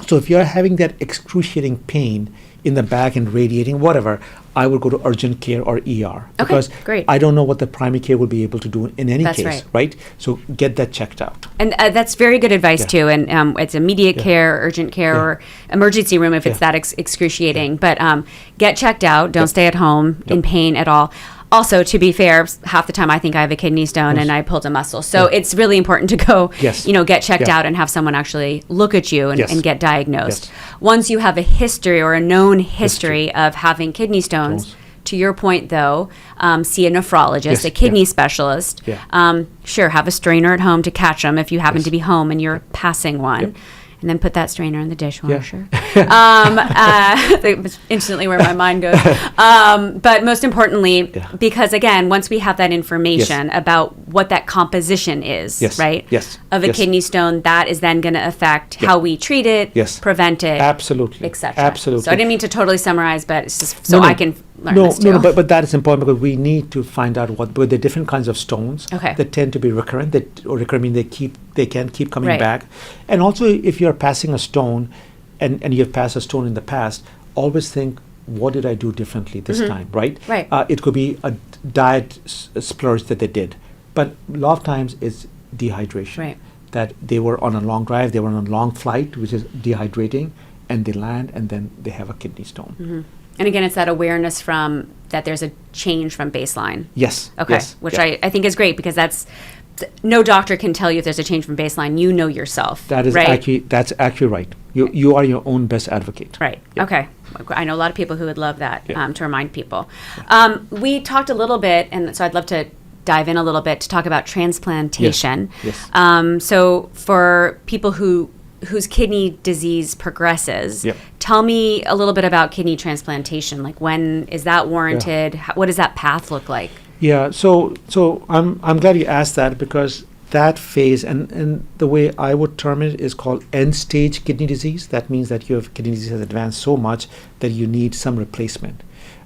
So if you're having that excruciating pain in the back and radiating, whatever, I would go to urgent care or ER. Because great. I don't know what the primary care will be able to do in any That's case, right. So get that checked out. And that's very good advice Yeah. too. And it's immediate care, urgent care, Yeah. or emergency room if it's Yeah. that excruciating. But get checked out. Don't Yep. stay at home in Yep. pain at all. Also, to be fair, half the time I think I have a kidney stone Yes. and I pulled a muscle. So Yeah. it's really important to go, Yes. get checked Yeah. out and have someone actually look at you and, Yes. and get diagnosed. Yes. Once you have a history or a known history of having kidney stones, Stones. to your point though, see a nephrologist, Yes. a kidney Yeah. specialist. Yeah. Sure, have a strainer at home to catch them if you happen Yes. to be home and you're passing one. Yep. And then put that strainer in the dishwasher. Instantly where my mind goes. But most importantly, Yeah. because again, once we have that information about what that composition is, Yes. right? Yes. Of a Yes. kidney stone, that is then going to affect Yeah. how we treat it, Yes. prevent it, Absolutely. etc. Absolutely. So I didn't mean to totally summarize, but it's just so No, no. I can learn No, this too. no, but that is important, because we need to find out but there are different kinds of stones Okay. that tend to be recurrent. Or recurrent mean they can keep coming Right. back. And also, if you're passing a stone, and you've passed a stone in the past, always think, what did I do differently this time, right? Right. It could be a diet splurge that they did, but a lot of times it's dehydration. Right. That they were on a long drive, they were on a long flight, which is dehydrating, and they land, and then they have a kidney stone. Mm-hmm. And again, it's that awareness from that there's a change from baseline. Yes. Okay. Yes, Which yeah. I think is great, because no doctor can tell you if there's a change from baseline. You know yourself. That is right? that's actually right. You are your own best advocate. Right. Yeah. Okay. I know a lot of people who would love that, Yeah. to remind people. We talked a little bit, and so I'd love to dive in a little bit to talk about transplantation. Yes. So for people whose kidney disease progresses, Yep. tell me a little bit about kidney transplantation. Like, when is that warranted? What does that path look like? Yeah. So I'm glad you asked that, because that phase, and the way I would term it, is called end-stage kidney disease. That means that your kidney disease has advanced so much that you need some replacement.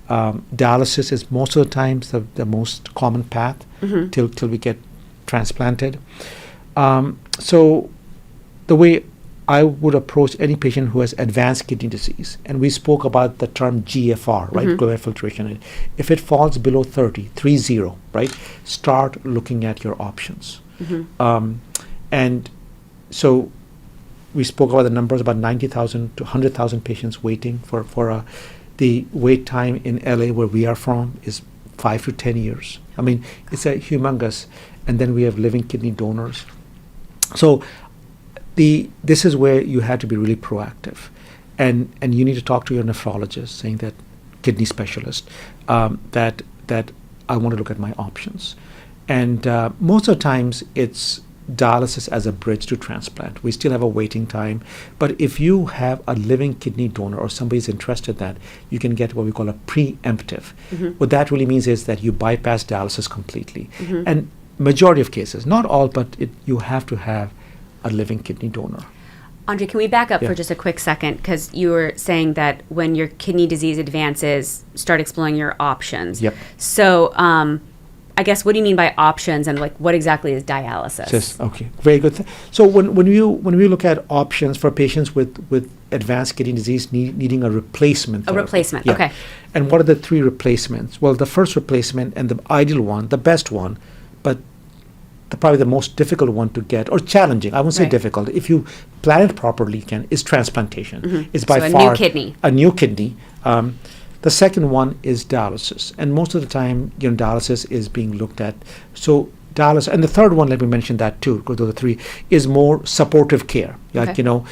Dialysis is most of the times the most common path till we get transplanted. So the way I would approach any patient who has advanced kidney disease, and we spoke about the term GFR, right, glomerular filtration. If it falls below 30, right, start looking at your options. And so we spoke about the numbers, about 90,000 to 100,000 patients waiting for the wait time in LA, where we are from, is 5 to 10 years. I mean, it's a humongous. And then we have living kidney donors. So this is where you have to be really proactive, and you need to talk to your nephrologist, saying that, kidney specialist, that I want to look at my options. And most of the times it's dialysis as a bridge to transplant. We still have a waiting time, but if you have a living kidney donor or somebody's interested in that, you can get what we call a pre-emptive. What that really means is that you bypass dialysis completely. And majority of cases, not all, but you have to have a living kidney donor. Anjay, can we back up Yeah. for just a quick second? Because you were saying that when your kidney disease advances, start exploring your options. Yep. So, I guess, what do you mean by options, and like, what exactly is dialysis? Okay, very good. So when we look at options for patients with advanced kidney disease needing a replacement therapy. Replacement, Yeah. okay. And what are the three replacements? Well, the first replacement, and the ideal one, the best one, but probably the most difficult one to get, or challenging, I won't say Right. difficult, if you plan it properly, is transplantation. It's by So a far new kidney. a new kidney. The second one is dialysis, and most of the time, dialysis is being looked at. So dialysis, and the third one, let me mention that too, because those are three, is more supportive care. Like, Okay.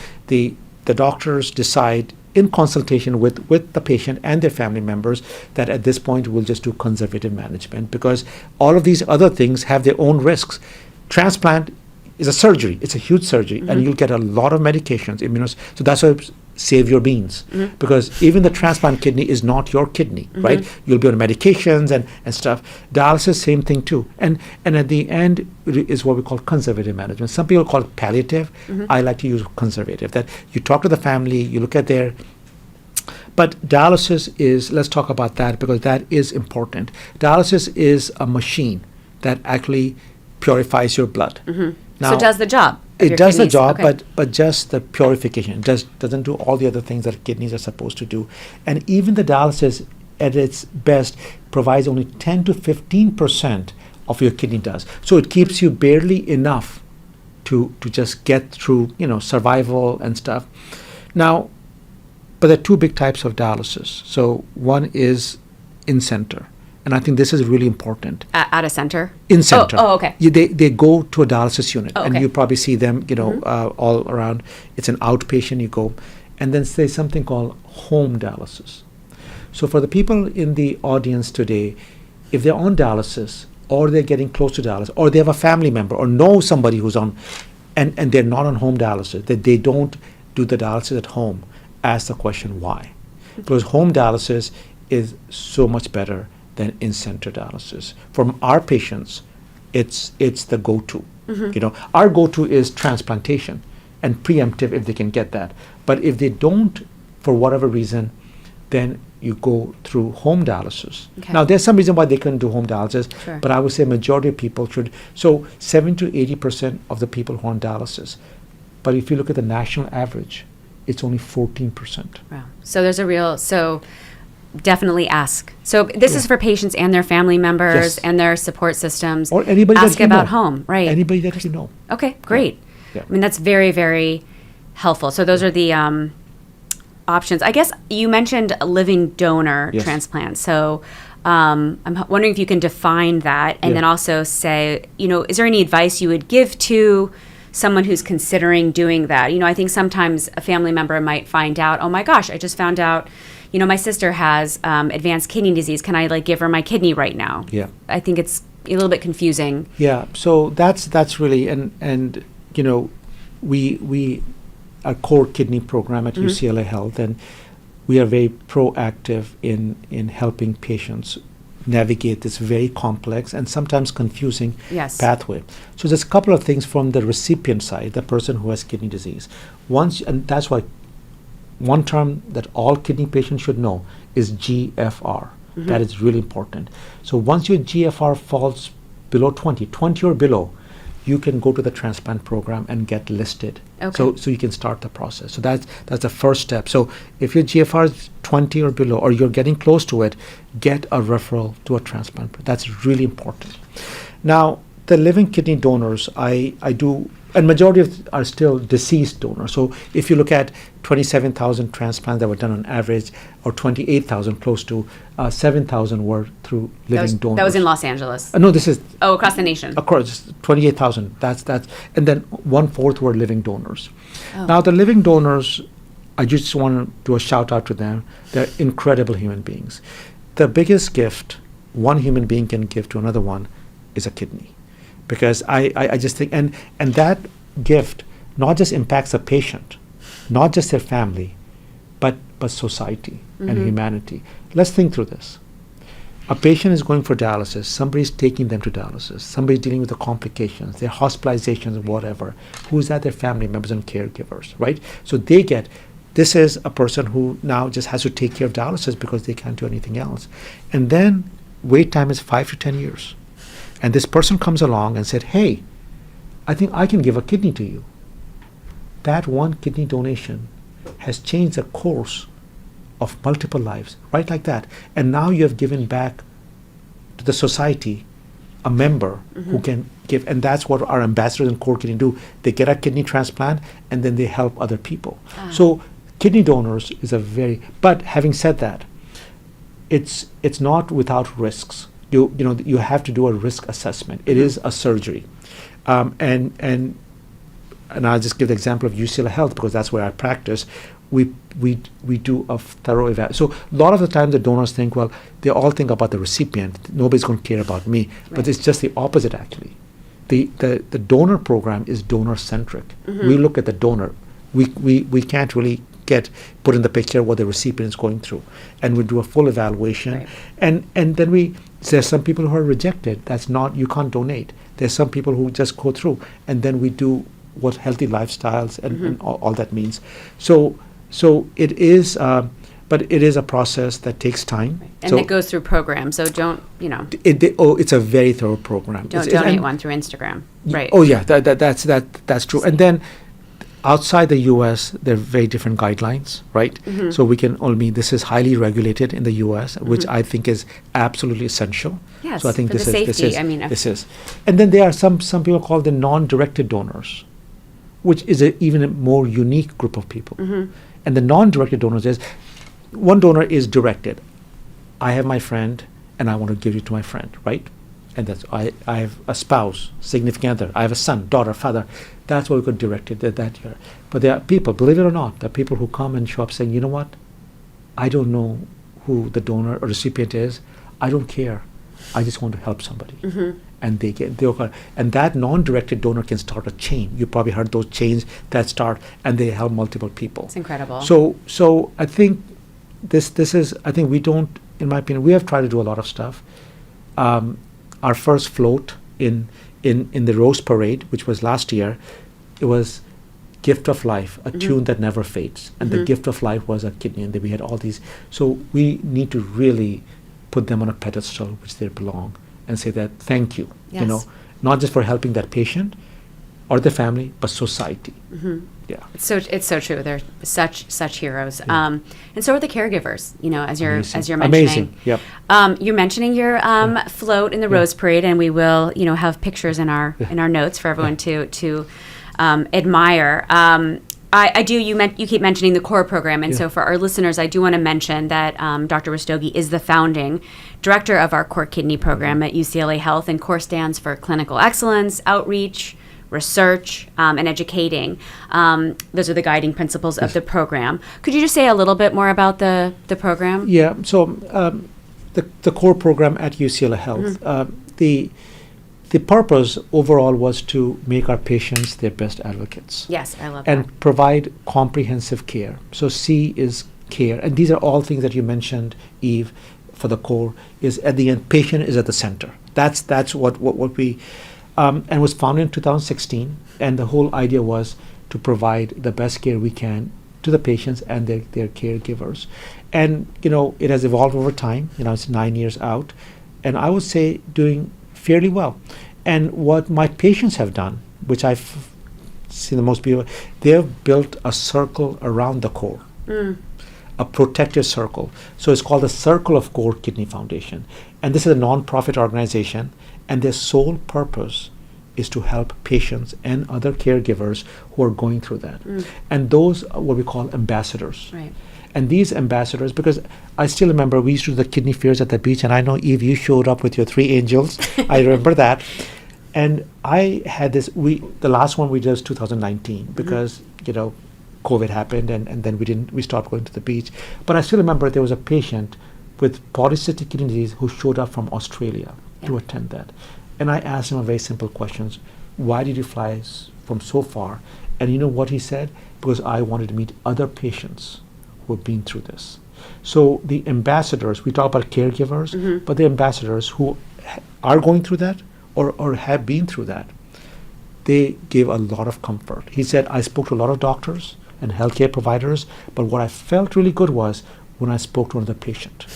the doctors decide in consultation with the patient and their family members that at this point we'll just do conservative management, because all of these other things have their own risks. Transplant is a surgery. It's a huge surgery, and you'll get a lot of medications, so that's why save your beans, because even the transplant kidney is not your kidney, right? You'll be on medications and stuff. Dialysis, same thing too. And at the end is what we call conservative management. Some people call it palliative. I like to use conservative, that you talk to the family, you look at their. But dialysis is, let's talk about that, because that is important. Dialysis is a machine that actually purifies your blood. So it does the job. of It your does the kidneys. job, Okay. but just the purification. It doesn't do all the other things that kidneys are supposed to do. And even the dialysis, at its best, provides only 10 to 15% of your kidney does. So it keeps you barely enough to just get through, survival and stuff. Now, but there are two big types of dialysis. So one is in-center. And I think this is really important. At a center? In-center. Oh, okay. They go to a dialysis unit, Oh, and okay. you probably see them, all around. It's an outpatient, you go. And then there's something called home dialysis. So for the people in the audience today, if they're on dialysis, or they're getting close to dialysis, or they have a family member, or know somebody who's on, and they're not on home dialysis, that they don't do the dialysis at home, ask the question why. Because home dialysis is so much better than in-center dialysis. For our patients, it's the go-to. Our go-to is transplantation and preemptive if they can get that. But if they don't, for whatever reason, then you go through home dialysis. Okay. Now, there's some reason why they couldn't do home dialysis, Sure. but I would say majority of people should. So 70 to 80% of the people who are on dialysis. But if you look at the national average, it's only 14%. Wow. So there's a real, definitely ask. So this is for patients and their family members Yes. and their support systems. Or anybody ask that you about know. home, right? Anybody that you know. Okay, great. Yeah. I mean, that's very, very helpful. So those are the options. I guess you mentioned a living donor Yes. transplant. So I'm wondering if you can define that and Yeah. then also say, is there any advice you would give to someone who's considering doing that? I think sometimes a family member might find out, oh my gosh, I just found out, my sister has advanced kidney disease. Can I give her my kidney right now? Yeah. I think it's a little bit confusing. Yeah. So that's really and we our core kidney program at UCLA Health, and we are very proactive in helping patients navigate this very complex and sometimes confusing Yes. pathway. So there's a couple of things from the recipient side, the person who has kidney disease. And that's why one term that all kidney patients should know is GFR. That is really important. So once your GFR falls below 20 or below, you can go to the transplant program and get listed. Okay. So you can start the process. So that's the first step. So if your GFR is 20 or below, or you're getting close to it, get a referral to a transplant. That's really important. Now, the living kidney donors, I do, and majority of are still deceased donors. So if you look at 27,000 transplants that were done on average, or 28,000, close to 7,000 were through living donors. That was in Los Angeles. No, this is Across the nation. of course 28,000. That's and then 1/4 were living donors. Oh. Now the living donors, I just want to do a shout out to them. They're incredible human beings. The biggest gift one human being can give to another one is a kidney, because I just think and that gift not just impacts a patient, not just their family, but society and humanity. Let's think through this. A patient is going for dialysis, somebody's taking them to dialysis, somebody's dealing with the complications, their hospitalizations, whatever. Who's that? Their family members and caregivers, right? So this is a person who now just has to take care of dialysis because they can't do anything else. And then wait time is 5 to 10 years. And this person comes along and said, hey, I think I can give a kidney to you. That one kidney donation has changed the course of multiple lives, right like that. And now you have given back to the society a member who can give, and that's what our ambassadors in core kidney do. They get a kidney transplant and then they help other people. So kidney donors is but having said that, it's not without risks. You have to do a risk assessment. It is a surgery, and I'll just give the example of UCLA Health because that's where I practice. We do a thorough evaluation. So a lot of the time the donors think, well, they all think about the recipient. Nobody's going to care about me. Right. But it's just the opposite actually. The donor program is donor centric. We look at the donor. We can't really put in the picture what the recipient is going through, and we do a full evaluation. Right. And then there's some people who are rejected. That's not, you can't donate. There's some people who just go through, and then we do what healthy lifestyles and all that means. So it is, but it is a process that takes time. Right. And so it goes through programs, so don't, it's a very thorough program. don't It's- donate and- one through Instagram. Right. Oh yeah, that's true. And then outside the U.S., there are very different guidelines, right? So this is highly regulated in the U.S., which I think is absolutely essential. Yes, So I think for the this safety, is this is. And then there are some people called the non-directed donors, which is even a more unique group of people. And the non-directed donors is, one donor is directed. I have my friend, and I want to give you to my friend, right? And that's I have a spouse, significant other. I have a son, daughter, father. That's what we could direct it that year. But there are people, believe it or not, there are people who come and show up saying, you know what? I don't know who the donor or recipient is. I don't care. I just want to help somebody. And and that non-directed donor can start a chain. You probably heard those chains that start, and they help multiple people. It's incredible. So I think this is, I think we don't, in my opinion, we have tried to do a lot of stuff. Our first float in the Rose Parade, which was last year, it was Gift of Life, a tune that never fades. And the gift of life was a kidney, and then we had all these. So we need to really put them on a pedestal which they belong and say that thank you, Yes. not just for helping that patient, Mm-hmm. or the family, but society. Mm-hmm. Yeah. It's so true. They're such heroes. Yeah. And so are the caregivers, as you're Amazing. mentioning. Yep. You're mentioning your float in the Rose Parade, and we will, have pictures in our notes for everyone to admire. I do. You keep mentioning the core program, and so for our listeners, I do want to mention that Dr. Rastogi is the founding director of our core kidney program at UCLA Health, and core stands for clinical excellence, outreach, research, and educating. Those are the guiding principles of the program. Could you just say a little bit more about the program? Yeah. So the core program at UCLA Health, the purpose overall was to make our patients their best advocates. Yes, I love and that. provide comprehensive care. So C is care, and these are all things that you mentioned, Eve, for the core. Is at the end, patient is at the center. That's what we. And was founded in 2016, and the whole idea was to provide the best care we can to the patients and their caregivers. And it has evolved over time. It's 9 years out, and I would say doing fairly well. And what my patients have done, which I've seen the most people, they have built a circle around the core, a protective circle. So it's called the Circle of Core Kidney Foundation, and this is a non-profit organization. And their sole purpose is to help patients and other caregivers who are going through that. And those are what we call ambassadors. Right. And these ambassadors, because I still remember we used to do the kidney fairs at the beach, and I know, Eve, you showed up with your 3 angels. I remember that. And I had this, the last one we did was 2019 because, COVID happened and then we stopped going to the beach. But I still remember there was a patient with polycystic kidney disease who showed up from Australia to attend that. And I asked him a very simple question: why did you fly from so far? And you know what he said? Because I wanted to meet other patients who have been through this. So the ambassadors, we talk about caregivers, but the ambassadors who are going through that or have been through that, they gave a lot of comfort. He said, I spoke to a lot of doctors and healthcare providers, but what I felt really good was when I spoke to another patient,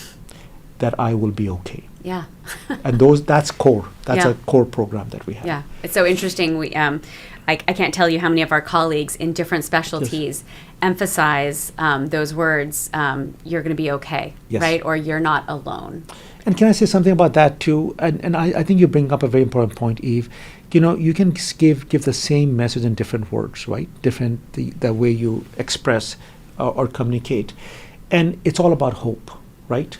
that I will be okay. Yeah. And that's core. That's a core program that we have. Yeah, it's so interesting. We, I can't tell you how many of our colleagues in different specialties emphasize those words. You're going to be okay, right? Or you're not alone. And can I say something about that too? And I think you bring up a very important point, Eve. You can give the same message in different words, right? Different the way you express or communicate, and it's all about hope, right?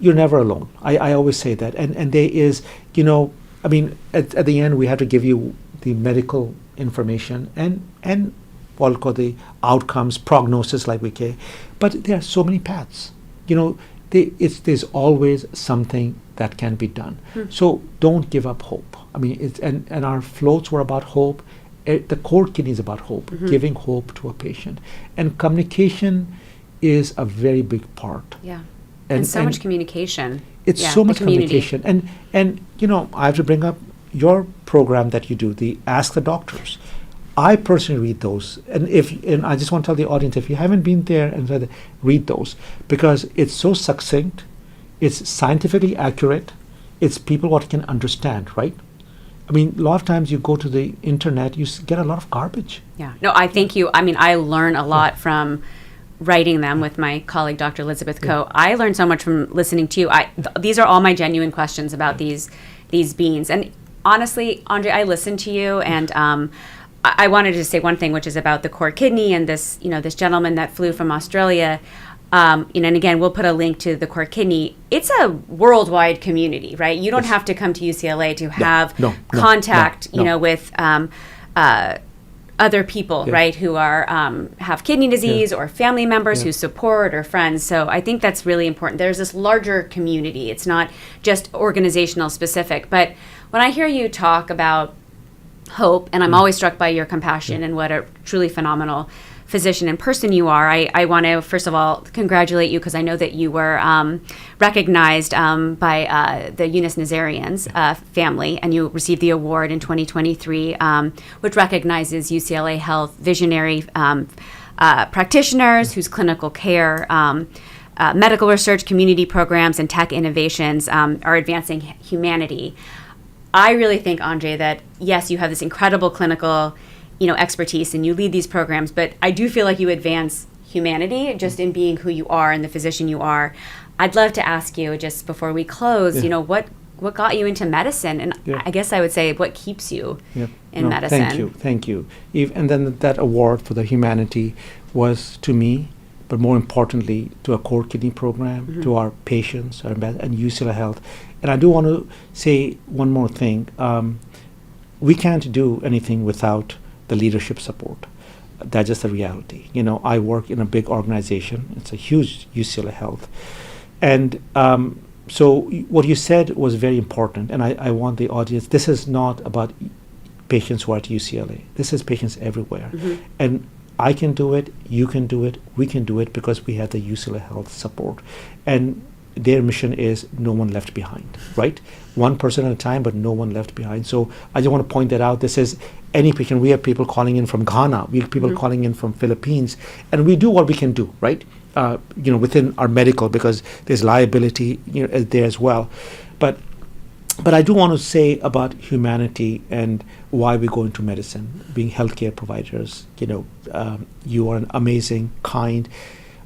You're never alone. I always say that. And there is, at the end, we have to give you the medical information and what we call the outcomes, prognosis, like we say. But there are so many paths. There's always something that can be done. So don't give up hope. And our floats were about hope. The core kidney is about hope, giving hope to a patient. And communication is a very big part. Yeah. And so much communication. It's so much communication. And I have to bring up your program that you do, the Ask the Doctors. I personally read those. And I just want to tell the audience, if you haven't been there and read those, because it's so succinct, it's scientifically accurate, it's people what can understand, right? A lot of times you go to the internet, you get a lot of garbage. Yeah. No, I thank you. I learn a lot from writing them with my colleague, Dr. Elizabeth Coe. I learned so much from listening to you. These are all my genuine questions about these beans. And honestly, Anjay, I listened to you, and I wanted to say one thing, which is about the core kidney and this, this gentleman that flew from Australia. And again, we'll put a link to the core kidney. It's a worldwide community, right? You don't have to come to UCLA to have contact, with other people, right, who are have kidney disease or family members who support or friends. So I think that's really important. There's this larger community. It's not just organizational specific. But when I hear you talk about hope, and I'm always struck by your compassion and what a truly phenomenal physician and person you are, I want to, first of all, congratulate you, because I know that you were recognized by the Eunice Nazarian's family, and you received the award in 2023, which recognizes UCLA Health visionary practitioners whose clinical care, medical research, community programs, and tech innovations are advancing humanity. I really think, Anjay, that yes, you have this incredible clinical, expertise and you lead these programs, but I do feel like you advance humanity just in being who you are and the physician you are. I'd love to ask you, just before we close, what got you into medicine? And I guess I would say, what keeps you in medicine? Thank you. And then that award for the humanity was to me, but more importantly, to our core kidney program, to our patients, and UCLA Health. And I do want to say one more thing. We can't do anything without the leadership support. That's just the reality. I work in a big organization. It's a huge UCLA Health. And so what you said was very important. And I want the audience, this is not about patients who are at UCLA. This is patients everywhere. And I can do it, you can do it, we can do it because we have the UCLA Health support. And their mission is no one left behind, right? One person at a time, but no one left behind. So I just want to point that out. This is any patient. We have people calling in from Ghana. We have people calling in from Philippines. And we do what we can do, right? Within our medical, because there's liability there as well. But I do want to say about humanity and why we go into medicine, being healthcare providers. You are an amazing, kind.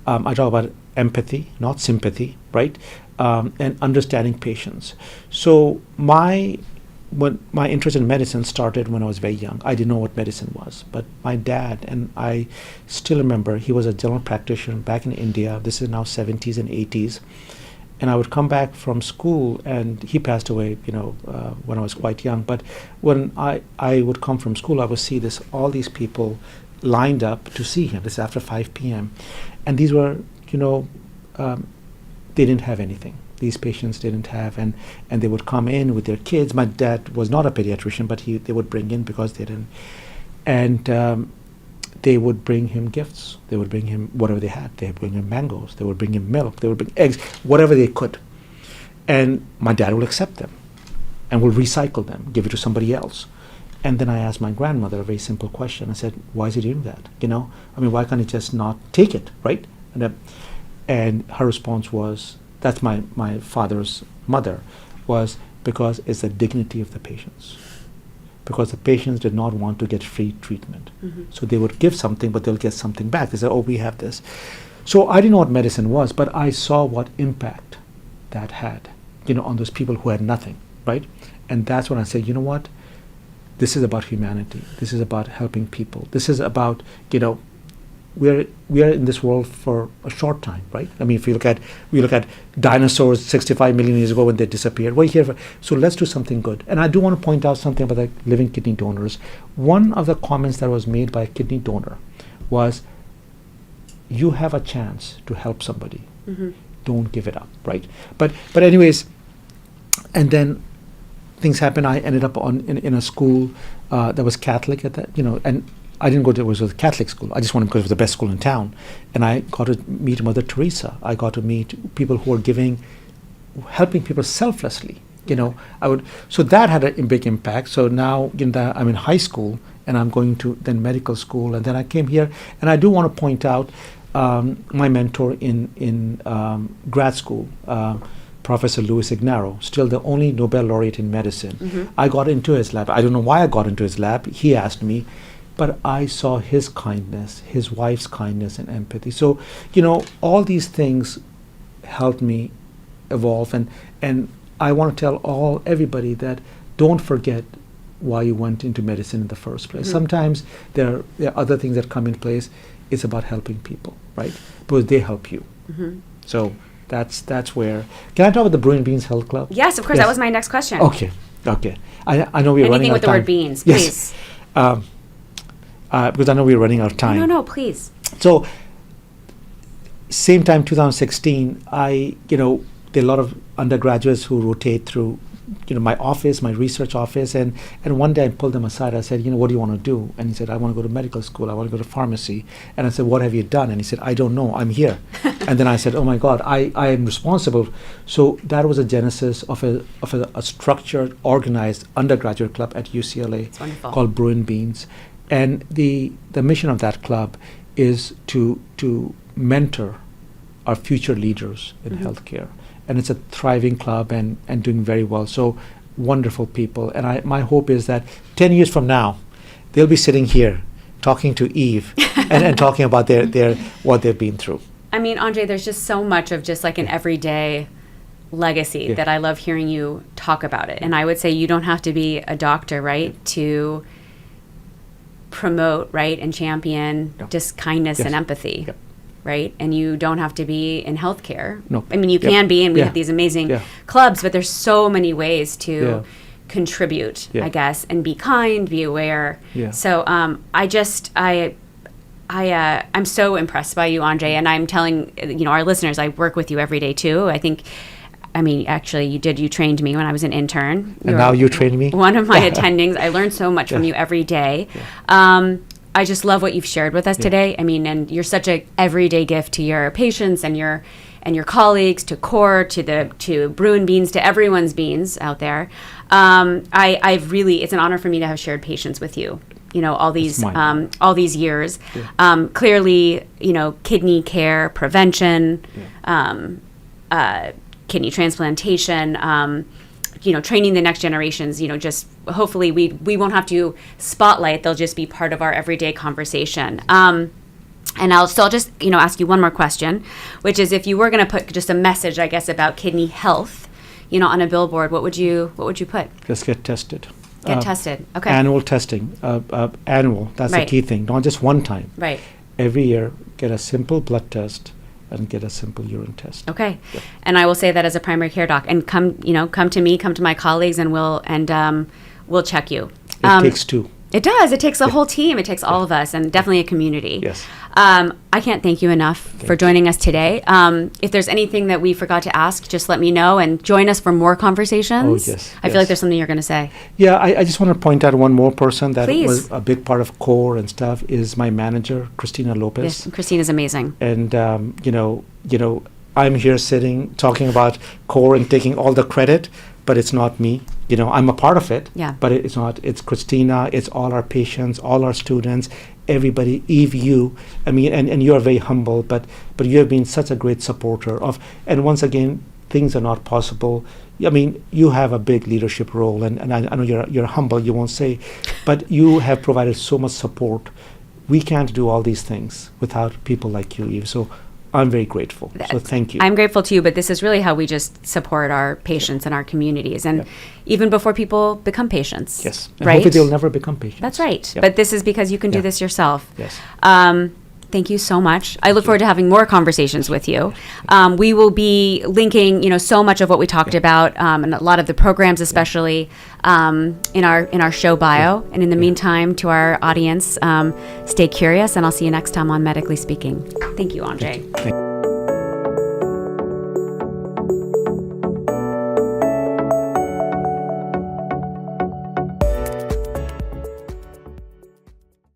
I talk about empathy, not sympathy, right? And understanding patients. So my interest in medicine started when I was very young. I didn't know what medicine was, but my dad, and I still remember, he was a general practitioner back in India. This is now 70s and 80s. And I would come back from school, and he passed away, when I was quite young. But when I would come from school, I would see all these people lined up to see him. This is after 5 p.m. And these were, they didn't have anything. These patients didn't have, and they would come in with their kids. My dad was not a pediatrician, but they would bring in because they didn't. And they would bring him gifts. They would bring him whatever they had. They would bring him mangoes. They would bring him milk. They would bring eggs, whatever they could. And my dad will accept them and will recycle them, give it to somebody else. And then I asked my grandmother a very simple question. I said, why is he doing that? Why can't he just not take it, right? And her response was, that's my father's mother, was because it's the dignity of the patients. Because the patients did not want to get free treatment. So they would give something, but they'll get something back. They said, oh, we have this. So I didn't know what medicine was, but I saw what impact that had, on those people who had nothing, right? And that's when I said, you know what? This is about humanity. This is about helping people. This is about, we are in this world for a short time, right? If we look at dinosaurs 65 million years ago when they disappeared. We're here so let's do something good. And I do want to point out something about the living kidney donors. One of the comments that was made by a kidney donor was, you have a chance to help somebody. Don't give it up, right? But anyways, and then things happened. I ended up in a school that was Catholic at that, and I didn't go to, it was a Catholic school. I just wanted because it was the best school in town. And I got to meet Mother Teresa. I got to meet people who were helping people selflessly. So that had a big impact. So now I'm in high school and I'm going to then medical school. And then I came here. And I do want to point out my mentor in grad school, Professor Louie Mejia, still the only Nobel laureate in medicine. I got into his lab. I don't know why I got into his lab. He asked me. But I saw his kindness, his wife's kindness and empathy. So, all these things helped me evolve. And I want to tell everybody that don't forget why you went into medicine in the first place. Sometimes there are other things that come in place. It's about helping people, right? Because they help you. So that's where. Can I talk about the Bruin Beans Health Club? Yes, of course. Yes. That was my next question. Okay. I know we're running out of time. Anything with the word beans, please. Yes. Because I know we're running out of time. No, please. So, same time, 2016, there are a lot of undergraduates who rotate through, my office, my research office, and one day I pulled them aside. I said, what do you want to do? And he said, I want to go to medical school. I want to go to pharmacy. And I said, what have you done? And he said, I don't know. I'm here. And then I said, oh my God, I am responsible. So that was a genesis of a structured, organized undergraduate club at UCLA called Bruin Beans. And the mission of that club is to mentor our future leaders in healthcare. And it's a thriving club and doing very well. So wonderful people. And my hope is that 10 years from now, they'll be sitting here talking to Eve and talking about their what they've been through. I mean, Anjay, there's just so much of just like an everyday legacy that I love hearing you talk about it. And I would say you don't have to be a doctor, right, to promote, right, and champion just kindness and empathy, right? And you don't have to be in healthcare. No. I mean, you can be, and we have these amazing clubs, but there's so many ways to contribute, I guess, and be kind, be aware. So I'm so impressed by you, Anjay, and I'm telling our listeners, I work with you every day too. Actually, you trained me when I was an intern. And now you train me? One of my attendings. I learn so much from you every day. I just love what you've shared with us today. I mean, and you're such a everyday gift to your patients and your colleagues, to CORE, to Bruin Beans, to everyone's beans out there. It's an honor for me to have shared patients with you. All these years. Clearly, kidney care, prevention, kidney transplantation, training the next generations, just hopefully we won't have to spotlight. They'll just be part of our everyday conversation. And I'll just, ask you one more question, which is, if you were going to put just a message, I guess, about kidney health, on a billboard, what would you put? Just get tested. Get tested. Okay. Annual testing. Annual. That's the key thing. Not just one time. Right. Every year, get a simple blood test and get a simple urine test. Okay. Yep. And I will say that as a primary care doc, and come to me, come to my colleagues, and we'll check you. It takes two. It does. It takes a whole team. It takes all of us, and definitely a community. Yes. I can't thank you enough for joining us today. If there's anything that we forgot to ask, just let me know and join us for more conversations. Oh, yes. I feel like there's something you're going to say. Yeah, I just want to point out one more person that Please. Was a big part of CORE and stuff is my manager, Christina Lopez. Yes, Christina's amazing. And, I'm here sitting talking about CORE and taking all the credit, but it's not me. I'm a part of it, but it's not. It's Christina, it's all our patients, all our students, everybody, Eve, you. I mean, and you are very humble, but you have been such a great supporter of, and once again, things are not possible. I mean, you have a big leadership role, and I know you're humble, you won't say, but you have provided so much support. We can't do all these things without people like you, Eve. So I'm very grateful. So thank you. I'm grateful too, but this is really how we just support our patients and our communities, and even before people become patients. Yes. And right? hopefully they'll never become patients. That's right. Yep. But this is because you can do this yourself. Yes. Thank you so much. I look forward to having more conversations with you. We will be linking, so much of what we talked about, and a lot of the programs, especially in our show bio. And in the meantime, to our audience, stay curious, and I'll see you next time on Medically Speaking. Thank you, Anjay. Thank you.